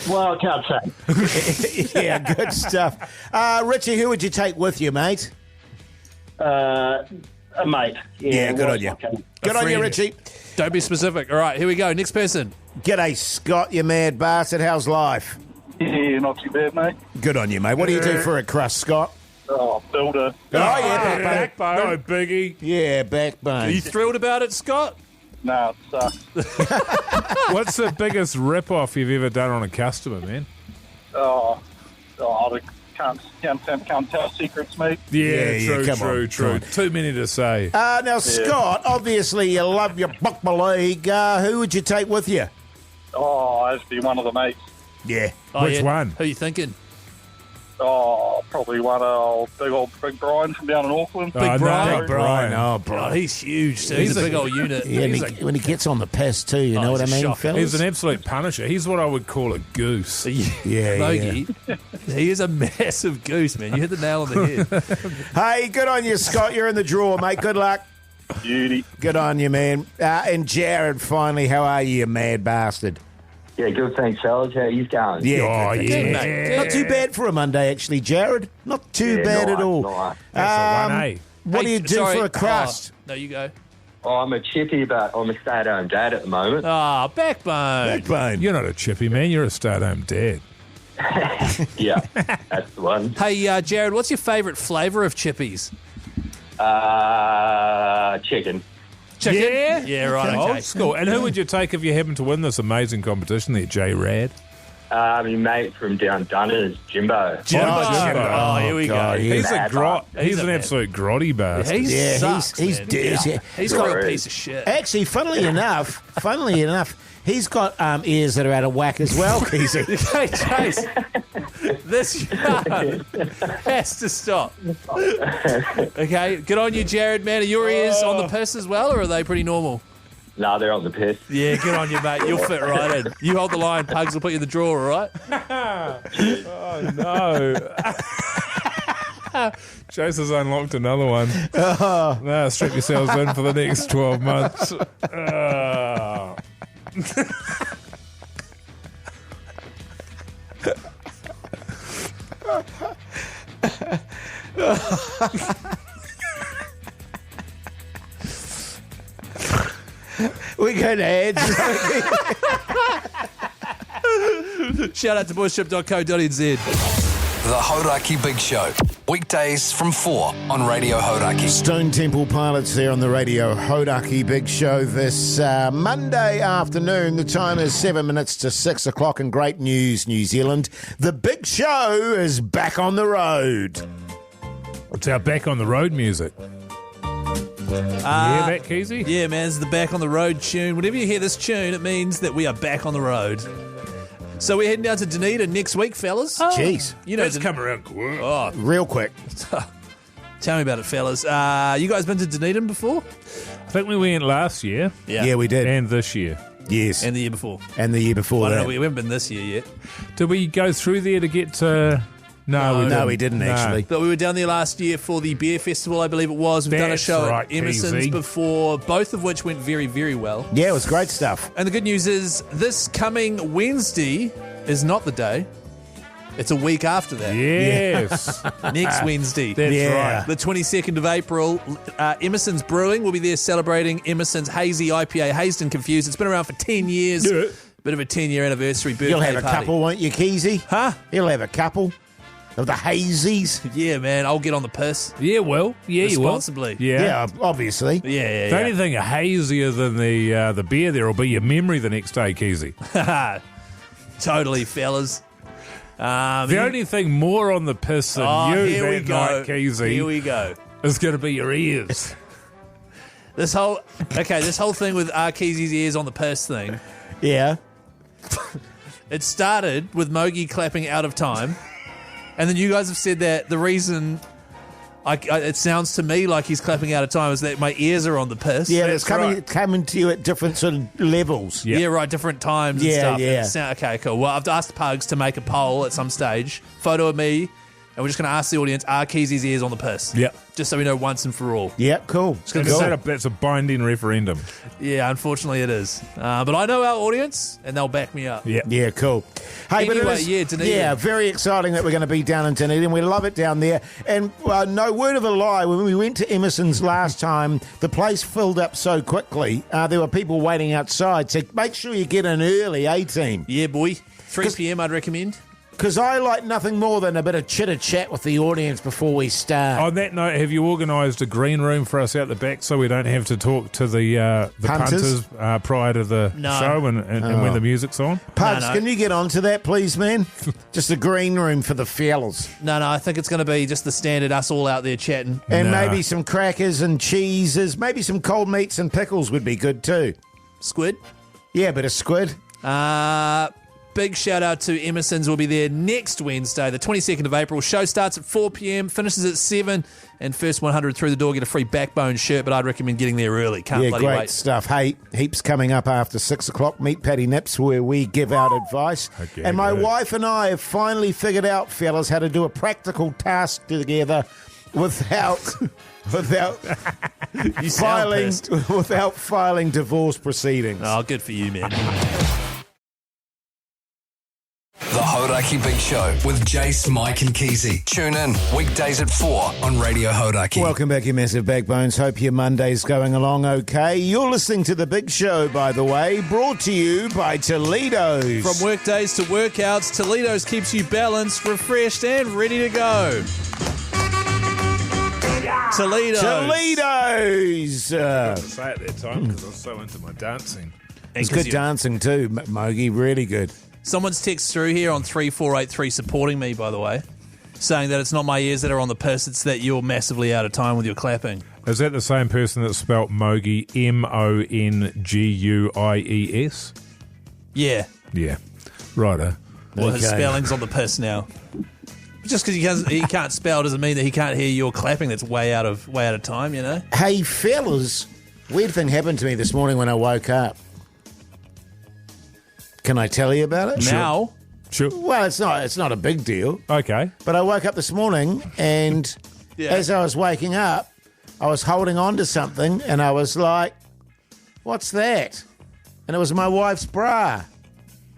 Well, I can't say. Yeah, good stuff. Richie, who would you take with you, mate? A mate. Yeah, good well, on you. okay. Good on you, friend. Richie. Don't be specific. All right, here we go. Next person. G'day, Scott, you mad bastard. How's life? Yeah, not too bad, mate. Good on you, mate. What do you do for a crust, Scott? Oh, builder. Oh, yeah, backbone. No biggie. Yeah, backbone. Are you thrilled about it, Scott? Nah, it sucks. What's the biggest rip-off you've ever done on a customer, man? I can't tell secrets, mate. Yeah, come on. true. Too many to say. Now, Scott, obviously you love your Buckma League. Who would you take with you? Oh, I'd be one of the mates. Yeah. Oh, Which yeah. one? Who are you thinking? Oh, probably one of Big Brian from down in Auckland. Big Brian. Big Brian. Oh, Brian. Oh, he's huge. So he's a big old unit. Yeah, and when he gets on the piss too, you know what I he's a mean, shocker. fellas? He's an absolute punisher. He's what I would call a goose. Yeah, Logie, he is a massive goose, man. You hit the nail on the head. Hey, good on you, Scott. You're in the draw, mate. Good luck. Beauty. Good on you, man. And Jared, finally, how are you, you mad bastard? Yeah, good, thanks, fellas. How you going? Yeah, Good, mate. Not too bad for a Monday, actually, Jared. Not too bad at all. Nice. That's a 1A. What do you do for a crust? No, you go. Oh, I'm a chippy, but I'm a stay-at-home dad at the moment. Ah, backbone. Backbone. You're not a chippy, man. You're a stay-at-home dad. Yeah, that's the one. Hey, Jared, what's your favourite flavour of chippies? Chicken. Chicken? Yeah? Yeah, right, Old okay. school. And who would you take if you happened to win this amazing competition there, J-Rad? My mate from down Dunners, Jimbo. Oh, here we God, go. yeah. He's a grot. He's a an man. absolute grotty bastard. He Yeah, sucks, he's man. dirty. Yeah. He's a real piece of shit. Actually, funnily enough, he's got ears that are out of whack as well, Keyzie. Okay, Chase, this has to stop. Okay, good on you, Jared, man. Are your ears on the piss as well, or are they pretty normal? No, they're on the piss. Yeah, good on you, mate. You'll fit right in. You hold the line, Pugs will put you in the drawer, all right? Oh, no. Jase has unlocked another one. Now strap yourselves in for the next 12 months. We go to ads. Shout out to boyship.co.nz. The Hauraki Big Show. Weekdays from 4 on Radio Hauraki. Stone Temple Pilots there on the Radio Hauraki Big Show this Monday afternoon. The time is 7 minutes to 6 o'clock, and great news, New Zealand. The Big Show is back on the road. It's our back on the road music. You hear that, Keyzie? Yeah, man, it's the Back on the Road tune. Whenever you hear this tune, it means that we are back on the road. So we're heading down to Dunedin next week, fellas. Jeez. You know, Let's come around quick. Oh, Real quick. tell me about it, fellas. You guys been to Dunedin before? I think we went last year Yeah, we did. and this year. Yes. And the year before. And the year before I don't that. know, we haven't been this year yet. Did we go through there to get to... No, we didn't actually. But we were down there last year for the beer festival, I believe it was. We've done a That's show right, at Emerson's Keyzie. before, both of which went very, very well. Yeah, it was great stuff. And the good news is this coming Wednesday is not the day. It's a week after that. Yes. Next Wednesday. That's Yeah. right. The 22nd of April, Emerson's Brewing will be there celebrating Emerson's Hazy IPA, Hazed and Confused. It's been around for 10 years. Yeah. Bit of a 10-year anniversary birthday You'll have a party. couple, won't you, Keyzie? Huh? You'll have a couple of the Hazies. Yeah, man. I'll get on the piss. Yeah, well. Yeah, you will. Responsibly. Yeah. Yeah, obviously. Yeah, The only thing hazier than the beer there will be your memory the next day, Keyzie. Totally, fellas. The only thing more on the piss than you here we that go. night, Keyzie, Here we go. is going to be your ears. This whole thing with Keyzie's ears on the piss thing, Yeah. it started with Mogi clapping out of time, and then you guys have said that the reason it sounds to me like he's clapping out of time is that my ears are on the piss. Yeah, it's right. coming to you at different sort of levels. Yeah. Yeah, right, different times and Yeah, stuff. yeah. Okay, cool. Well, I've asked Pugs to make a poll at some stage, photo of me, and we're just going to ask the audience, are Keyzie's ears on the piss? Yep. Just so we know once and for all. Yeah, cool. And Cool. that's a binding referendum. Yeah, unfortunately it is. But I know our audience, and they'll back me up. Yeah. Yeah, cool. Hey, but it Anyway, is, yeah, Dunedin. yeah, very exciting that we're going to be down in Dunedin. We love it down there. And no word of a lie, when we went to Emerson's last time, the place filled up so quickly. There were people waiting outside. So make sure you get in early, team. Yeah, boy. 3 p.m. I'd recommend. Because I like nothing more than a bit of chitter-chat with the audience before we start. On that note, have you organised a green room for us out the back so we don't have to talk to the Punters? punters prior to the No. show and when the music's on? Pugs, no. can you get onto that, please, man? Just a green room for the fellas. No, I think it's going to be just the standard us all out there chatting. And Nah. maybe some crackers and cheeses. Maybe some cold meats and pickles would be good too. Squid. Yeah, bit of squid. big shout out to Emerson's. We'll be there next Wednesday, the 22nd of April. Show starts at 4 p.m, finishes at 7, and first 100 through the door get a free Backbone shirt, but I'd recommend getting there early. Can't bloody great wait. stuff. Hey, heaps coming up after 6 o'clock. Meet Patty Nips, where we give out advice. Okay, and my good. wife and I have finally figured out, fellas, how to do a practical task together without You sound pissed. without filing divorce proceedings. Oh, good for you, man. The Hauraki Big Show with Jase, Mike and Keyzie. Tune in weekdays at 4 on Radio Hauraki. Welcome back, you massive backbones. Hope your Monday's going along okay. You're listening to The Big Show, by the way, brought to you by Toledo's. From workdays to workouts, Toledo's keeps you balanced, refreshed, and ready to go. Toledo's. I say at that time because I was so into my dancing. It's good dancing too, Mogi. Really good. Someone's text through here on 3483 supporting me, by the way, saying that it's not my ears that are on the piss, it's that you're massively out of time with your clapping. Is that the same person that spelt Mogi Monguies? Yeah. Yeah. Righto. Well, his spelling's on the piss now. Just because he can't spell doesn't mean that he can't hear your clapping. That's way out of time, you know? Hey, fellas, weird thing happened to me this morning when I woke up. Can I tell you about it? Now? Sure. Well, it's not a big deal. Okay. But I woke up this morning and as I was waking up, I was holding on to something and I was like, what's that? And it was my wife's bra.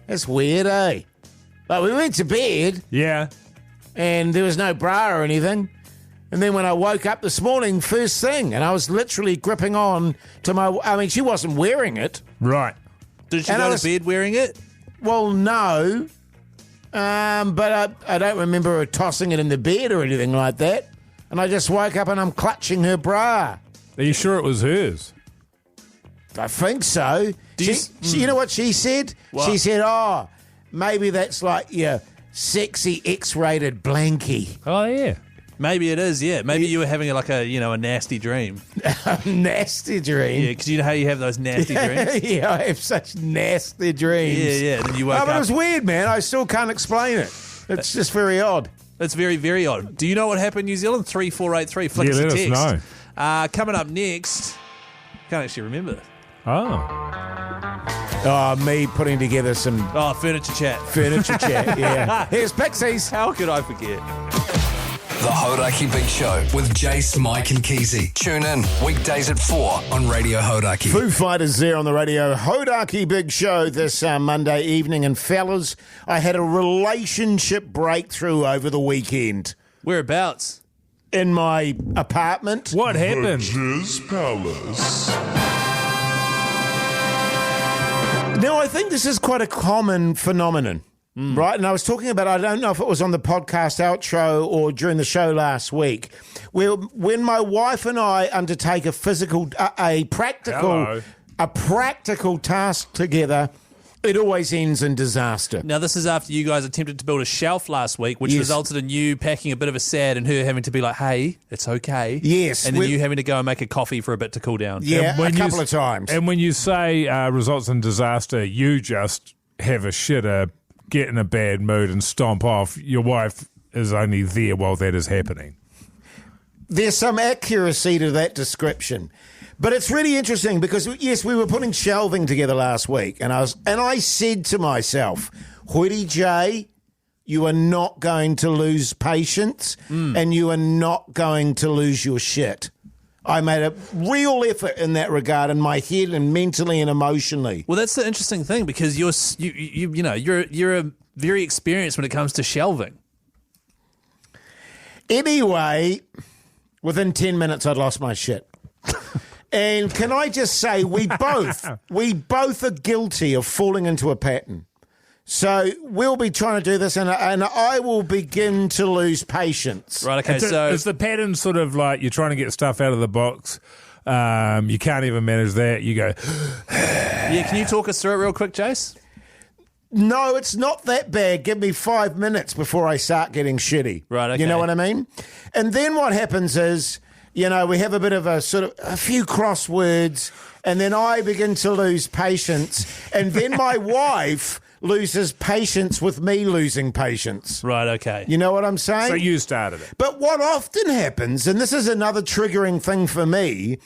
That's weird, eh? But we went to bed. Yeah. And there was no bra or anything. And then when I woke up this morning, first thing, and I was literally gripping on to she wasn't wearing it. Right. Did she go to bed wearing it? Well, no. But I don't remember her tossing it in the bed or anything like that. And I just woke up and I'm clutching her bra. Are you sure it was hers? I think so. You know what she said? What? She said, oh, maybe that's like your sexy X-rated blankie. Oh, yeah. Maybe it is, yeah. Maybe you were having a nasty dream. A nasty dream? Yeah, because you know how you have those nasty dreams? Yeah, I have such nasty dreams. Yeah. Then you woke up. But it was weird, man. I still can't explain it. It's just very odd. It's very, very odd. Do you know what happened, New Zealand? 3483. Flick us a let text. us know. Coming up next, can't actually remember. Oh, me putting together some... Oh, furniture chat. Furniture chat, yeah. Here's Pixies. How could I forget? The Hauraki Big Show with Jase, Mike and Keyzie. Tune in weekdays at 4 on Radio Hauraki. Foo Fighters there on the Radio Hauraki Big Show this Monday evening. And fellas, I had a relationship breakthrough over the weekend. Whereabouts? In my apartment. what happened? Jizz Palace. Now, I think this is quite a common phenomenon, right? And I was talking about, I don't know if it was on the podcast outro or during the show last week, where when my wife and I undertake a practical task together, it always ends in disaster. Now, this is after you guys attempted to build a shelf last week, which resulted in you packing a bit of a sad and her having to be like, hey, it's okay. Yes. And then you having to go and make a coffee for a bit to cool down. Yeah, a couple of times. And when you say results in disaster, you just have a shitter, get in a bad mood and stomp off. Your wife is only there while that is happening. There's some accuracy to that description. But it's really interesting because, yes, we were putting shelving together last week, and I said to myself, Hoyte J, you are not going to lose patience and you are not going to lose your shit. I made a real effort in that regard in my head and mentally and emotionally. Well, that's the interesting thing because you're very experienced when it comes to shelving. Anyway, within 10 minutes, I'd lost my shit. And can I just say, we both are guilty of falling into a pattern. So we'll be trying to do this, and I will begin to lose patience. Right, okay, so... Is the pattern sort of like you're trying to get stuff out of the box, you can't even manage that, you go... Yeah, can you talk us through it real quick, Jase? No, it's not that bad. Give me 5 minutes before I start getting shitty. Right, okay. You know what I mean? And then what happens is... You know, we have a bit of a few crosswords, and then I begin to lose patience, and then my wife loses patience with me losing patience. Right, okay. You know what I'm saying? So you started it. But what often happens, and this is another triggering thing for me,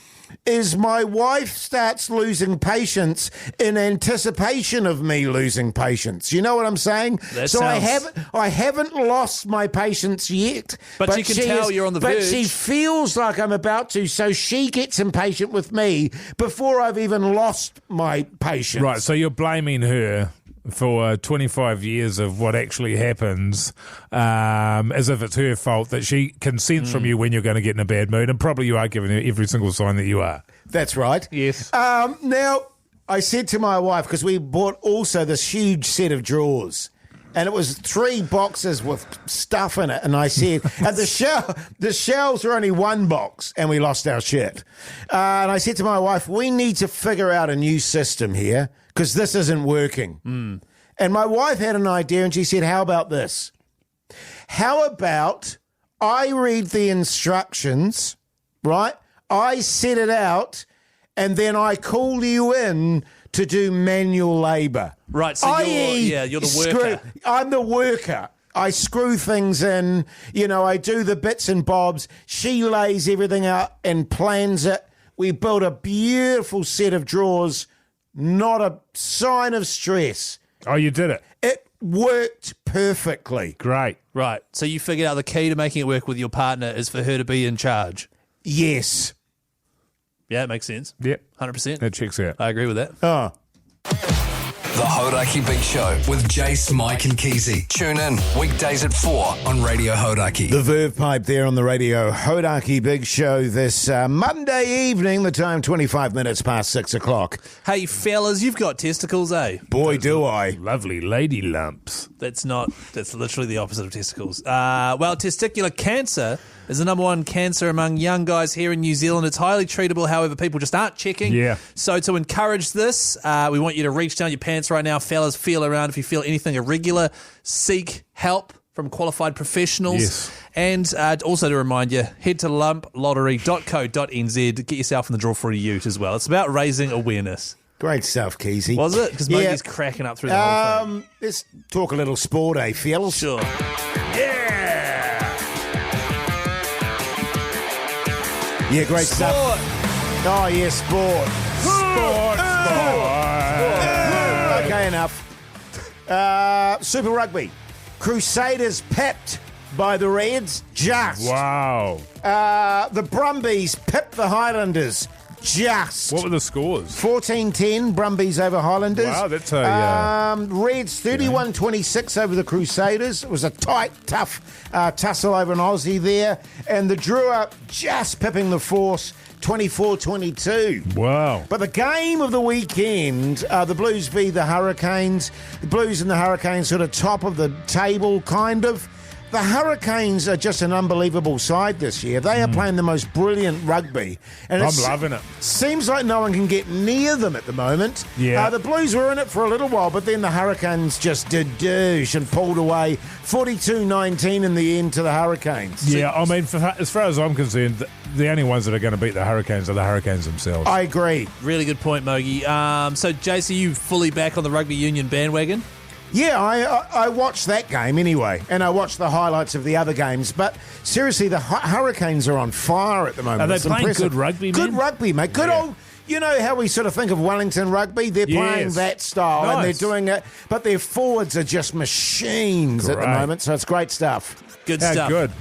is my wife starts losing patience in anticipation of me losing patience. You know what I'm saying? I haven't lost my patience yet. But you can tell you're on the verge. But she feels like I'm about to, so she gets impatient with me before I've even lost my patience. Right, so you're blaming her for 25 years of what actually happens, as if it's her fault, that she can sense from you when you're going to get in a bad mood, and probably you are giving her every single sign that you are. That's right. Yes. Now, I said to my wife, because we bought also this huge set of drawers, and it was 3 boxes with stuff in it, and I said, and the shelves were only 1 box, and we lost our shit. And I said to my wife, we need to figure out a new system here, because this isn't working. And my wife had an idea, and she said, how about this? How about I read the instructions, right? I set it out, and then I call you in to do manual labour. Right, so you're the worker. I'm the worker. I screw things in, I do the bits and bobs. She lays everything out and plans it. We built a beautiful set of drawers, not a sign of stress. Oh, you did it? It worked perfectly. Great. Right, so you figured out the key to making it work with your partner is for her to be in charge. Yes. Yeah, it makes sense. Yep. 100%. That checks out. I agree with that. Oh. The Hauraki Big Show with Jase, Mike and Keyzie. Tune in weekdays at 4 on Radio Hauraki. The Verve Pipe there on the Radio Hauraki Big Show this Monday evening, the time 25 minutes past 6 o'clock. Hey, fellas, you've got testicles, eh? Boy, do I. Lovely lady lumps. That's literally the opposite of testicles. Well, testicular cancer is the number 1 cancer among young guys here in New Zealand. It's highly treatable, however, people just aren't checking. Yeah. So to encourage this, we want you to reach down your pants right now. Fellas, feel around. If you feel anything irregular, seek help from qualified professionals. Yes. And also to remind you, head to lumplottery.co.nz to get yourself in the draw for a ute as well. It's about raising awareness. Great stuff, Keyzie. Was it? Because Mogi's cracking up through the whole thing. Let's talk a little sport, eh, fellas? Sure. Yeah, great stuff. Oh, yeah, sport. Sport. Okay, enough. Super Rugby. Crusaders pipped by the Reds. Just. Wow. The Brumbies pipped the Highlanders. Just. What were the scores? 14-10, Brumbies over Highlanders. Wow, that's a... Reds 31-26 over the Crusaders. It was a tight, tough tussle over an Aussie there. And the Drua just pipping the Force 24-22. Wow. But the game of the weekend, the Blues v the Hurricanes. The Blues and the Hurricanes sort of top of the table, kind of. The Hurricanes are just an unbelievable side this year. They are playing the most brilliant rugby. And I'm loving it. Seems like no one can get near them at the moment. Yeah. The Blues were in it for a little while, but then the Hurricanes just did douche and pulled away 42-19 in the end to the Hurricanes. Yeah, I mean, as far as I'm concerned, the only ones that are going to beat the Hurricanes are the Hurricanes themselves. I agree. Really good point, Mogi. So, Jase, are you fully back on the rugby union bandwagon? Yeah, I watched that game anyway, and I watched the highlights of the other games. But seriously, the Hurricanes are on fire at the moment. Are they It's playing impressive. good rugby, Good man? rugby, mate. Good old... You know how we sort of think of Wellington rugby? They're playing Yes. that style, and they're doing it. But their forwards are just machines at the Great. moment, so it's great stuff. Good How stuff. good.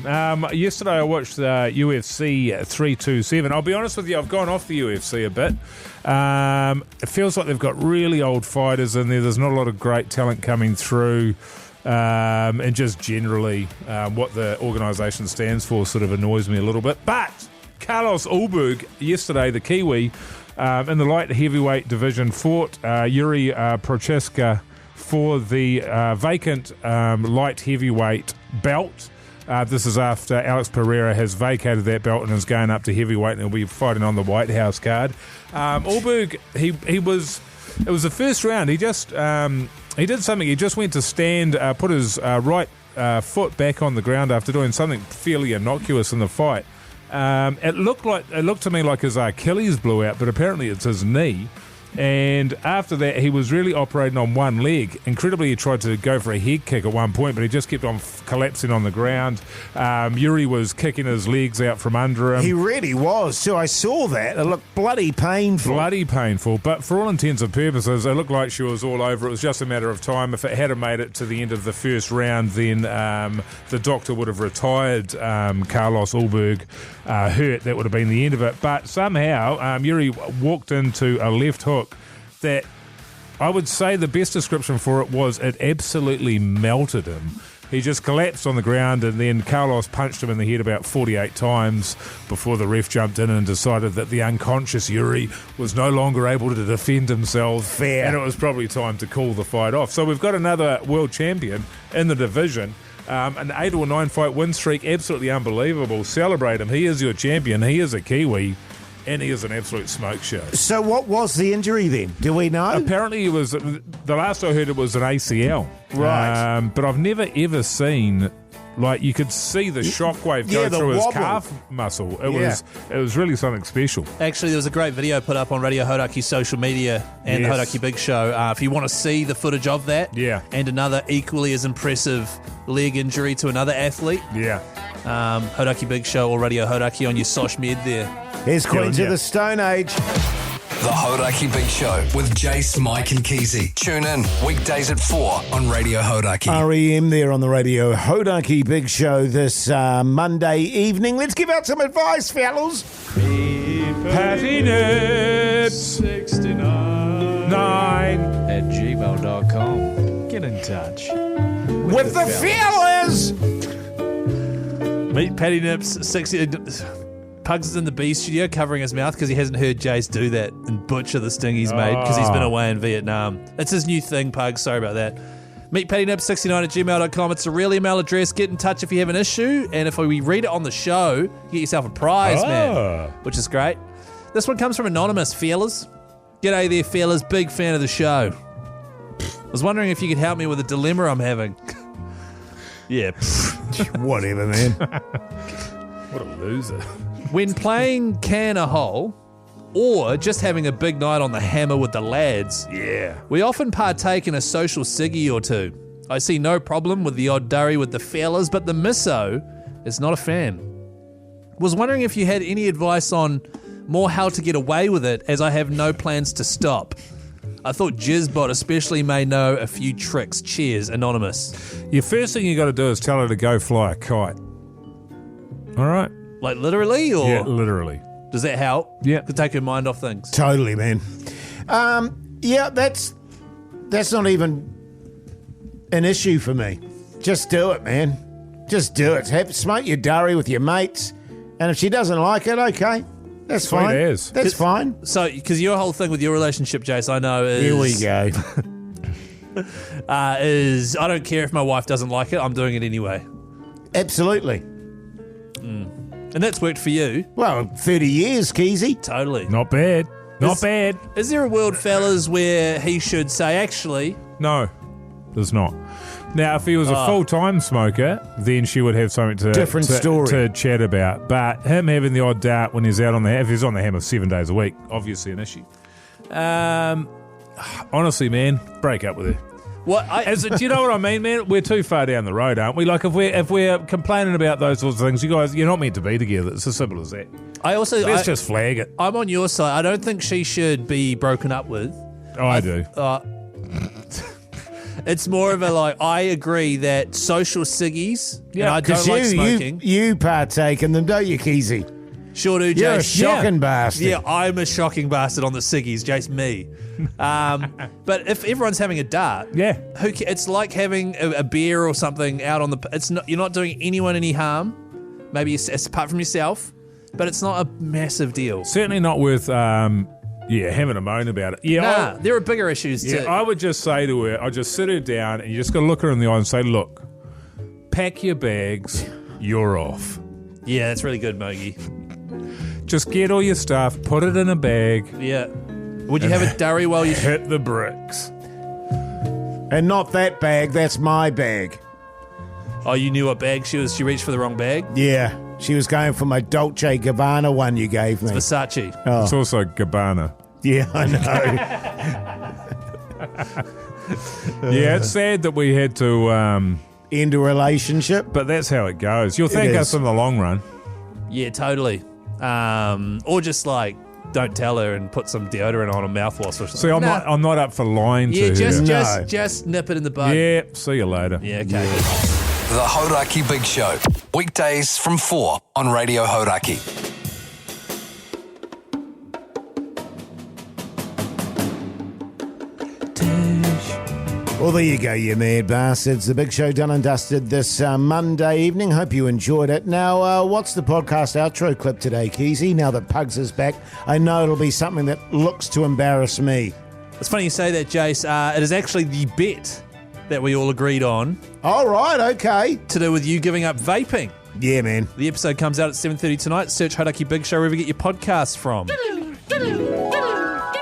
Yesterday I watched UFC 327. I'll be honest with you, I've gone off the UFC a bit. It feels like they've got really old fighters in there. There's not a lot of great talent coming through. And just generally what the organisation stands for sort of annoys me a little bit. But Carlos Ulberg, yesterday, the Kiwi, in the light heavyweight division, fought Yuri Prochaska for the vacant light heavyweight belt. This is after Alex Pereira has vacated that belt and is going up to heavyweight, and he'll be fighting on the White House card. Ulberg, it was the first round. He just he did something. He just went to stand, put his right foot back on the ground after doing something fairly innocuous in the fight. It looked to me like his Achilles blew out, but apparently it's his knee. And after that, he was really operating on one leg. Incredibly, he tried to go for a head kick at one point, but he just kept on collapsing on the ground. Yuri was kicking his legs out from under him. He really was. So I saw that. It looked bloody painful. Bloody painful. But for all intents and purposes, it looked like she was all over. It was just a matter of time. If it had made it to the end of the first round, then the doctor would have retired Carlos Ulberg hurt. That would have been the end of it. But somehow, Yuri walked into a left hook that I would say the best description for it was it absolutely melted him. He just collapsed on the ground, and then Carlos punched him in the head about 48 times before the ref jumped in and decided that the unconscious Yuri was no longer able to defend himself. Fair. And it was probably time to call the fight off. So we've got another world champion in the division. An 8 or 9 fight win streak, absolutely unbelievable. Celebrate him. He is your champion. He is a Kiwi. And he is an absolute smoke show. So what was the injury then? Do we know? Apparently it was, the last I heard it was an ACL. Right. But I've never ever seen, like, you could see the shockwave go through his calf muscle. It was really something special. Actually, there was a great video put up on Radio Hauraki social media and the Hauraki Big Show. If you want to see the footage of that and another equally as impressive leg injury to another athlete, Hauraki Big Show or Radio Hauraki on your Sosh Med there. Here's Queens of the Stone Age. The Hauraki Big Show with Jase, Mike and Keyzie. Tune in weekdays at 4 on Radio Hauraki. REM there on the Radio Hauraki Big Show this Monday evening. Let's give out some advice, fellas. Patty Nips 69 at gmail.com. Get in touch with the fellas. Meet Patty Nips 60. Pugs is in the B studio covering his mouth because he hasn't heard Jase do that and butcher the sting he's made because he's been away in Vietnam. It's his new thing, Pugs. Sorry about that. MeatPattyNips69 at gmail.com. It's a real email address. Get in touch if you have an issue. And if we read it on the show, you get yourself a prize, man. Which is great. This one comes from Anonymous. Fellas. G'day there, fellas. Big fan of the show. I was wondering if you could help me with a dilemma I'm having. Whatever, man. What a loser. When playing Can a Hole or just having a big night on the hammer with the lads, we often partake in a social ciggy or two. I see no problem with the odd durry with the fellas, but the misso is not a fan. Was wondering if you had any advice on more how to get away with it, as I have no plans to stop. I thought Jizzbot especially may know a few tricks. Cheers, Anonymous. Your first thing you got to do is tell her to go fly a kite. All right? Like literally, or yeah, literally. Does that help? Yeah, to take her mind off things. Totally, man. That's not even an issue for me. Just do it, man. Just do it. Smoke your durry with your mates, and if she doesn't like it, okay, that's fine. That's fine. So, because your whole thing with your relationship, Jase, I know is here we go. Is I don't care if my wife doesn't like it. I'm doing it anyway. Absolutely. And that's worked for you. Well, 30 years, Keyzie. Totally. Not bad. Not bad. Is there a world, fellas, where he should say, actually... No, there's not. Now, if he was a full-time smoker, then she would have something to chat about. But him having the odd dart when he's out on if he's on the hammer 7 days a week, obviously an issue. Honestly, man, break up with her. What? Do you know what I mean, man? We're too far down the road, aren't we? Like, if we're complaining about those sorts of things, you guys, you're not meant to be together. It's as simple as that. Let's just flag it. I'm on your side. I don't think she should be broken up with. Oh, I do. It's more of a I agree that social ciggies, and I don't like smoking. You partake in them, don't you, Keyzie? Sure do, Jase. You're a shocking bastard. Yeah, I'm a shocking bastard on the ciggies, Jase, me. But if everyone's having a dart, it's like having a beer or something out on the... You're not doing anyone any harm, maybe apart from yourself, but it's not a massive deal. Certainly not worth... having a moan about it. Yeah, there are bigger issues too. I would just say to her, I'd just sit her down and you just got to look her in the eye and say, look, pack your bags, you're off. Yeah, that's really good, Mogi. Just get all your stuff, put it in a bag. Yeah. Would you have a durry while you... Hit the bricks. And not that bag, that's my bag. Oh, you knew what bag she was? She reached for the wrong bag? Yeah. She was going for my Dolce & Gabbana one you gave me. It's Versace. Oh. It's also Gabbana. Yeah, I know. Yeah, it's sad that we had to end a relationship, but that's how it goes. You'll thank us in the long run. Yeah, totally. Or just like don't tell her and put some deodorant on a mouthwash or something. See, I'm not up for lying to her. her. Just nip it in the bud. Yeah, see you later. Yeah, okay. The Hauraki Big Show. Weekdays from 4 on Radio Hauraki. Well, there you go, you mad bastards. The Big Show done and dusted this Monday evening. Hope you enjoyed it. Now, what's the podcast outro clip today, Keyzie? Now that Pugs is back, I know it'll be something that looks to embarrass me. It's funny you say that, Jase. It is actually the bet that we all agreed on. All right, okay. To do with you giving up vaping. Yeah, man. The episode comes out at 7:30 tonight. Search Hauraki Big Show wherever you get your podcasts from.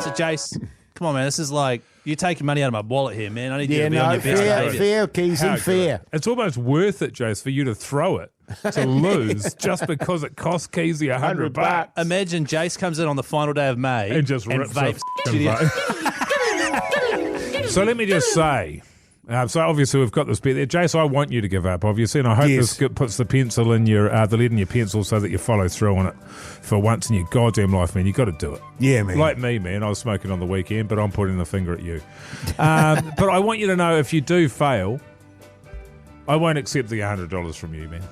So, Jase, come on, man. This is like... You're taking money out of my wallet here, man. I need you to be on your best behaviour. Fair, Keyzie, fair. It's almost worth it, Jase, for you to throw it to lose just because it cost Keyzie $100. Imagine Jase comes in on the final day of May and just rips vapes. So let me just say, so obviously we've got this bet there. Jase, I want you to give up, obviously, and I hope this puts the pencil in your, the lead in your pencil so that you follow through on it for once in your goddamn life, man. You got to do it. Yeah, man. Like me, man. I was smoking on the weekend, but I'm pointing the finger at you. But I want you to know if you do fail, I won't accept the $100 from you, man.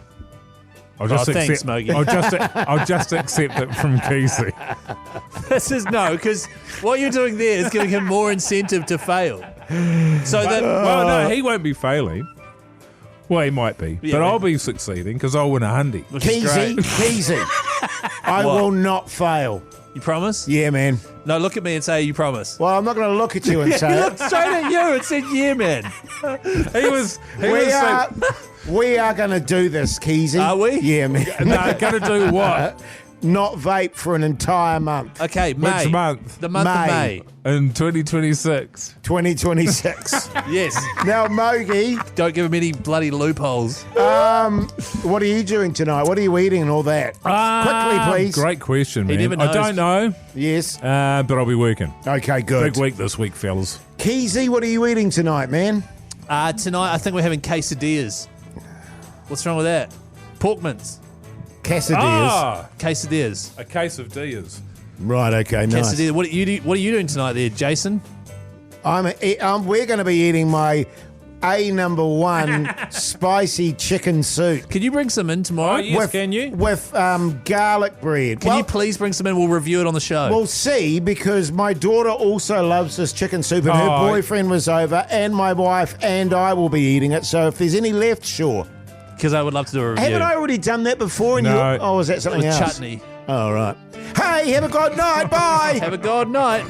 I'll just thanks, Mogi. I'll just accept it from Keyzie. This is no, because what you're doing there is giving him more incentive to fail. So that well, no, he won't be failing. Well, he might be, but I'll be succeeding because I'll win $100. Keyzie, I will not fail. You promise? Yeah, man. No, look at me and say you promise. Well, I'm not going to look at you and say He looked straight at you and said, yeah, man. We are going to do this, Keyzie. Are we? Yeah, man. No, going to do what? Not vape for an entire month. Okay, May. Which month? The month of May. In 2026. 2026. Yes. Now, Mogi. Don't give him any bloody loopholes. What are you doing tonight? What are you eating and all that? Quickly, please. Great question, man. He never knows. I don't know. Yes. But I'll be working. Okay, good. Big week this week, fellas. Keyzie, what are you eating tonight, man? Tonight, I think we're having quesadillas. What's wrong with that? Pork mince. Quesadillas. Quesadillas. A case of Dias. Right, okay, nice. Quesadillas. What are you doing tonight there, Jason? We're going to be eating my #1 spicy chicken soup. Can you bring some in tomorrow? Oh, yes, can you? With garlic bread. Can you please bring some in? We'll review it on the show. We'll see, because my daughter also loves this chicken soup, and her boyfriend was over, and my wife and I will be eating it. So if there's any left, sure. Because I would love to do a review. Haven't I already done that before? And no. Was that something else? Chutney. Oh, right. Hey, have a good night. Bye. Have a good night.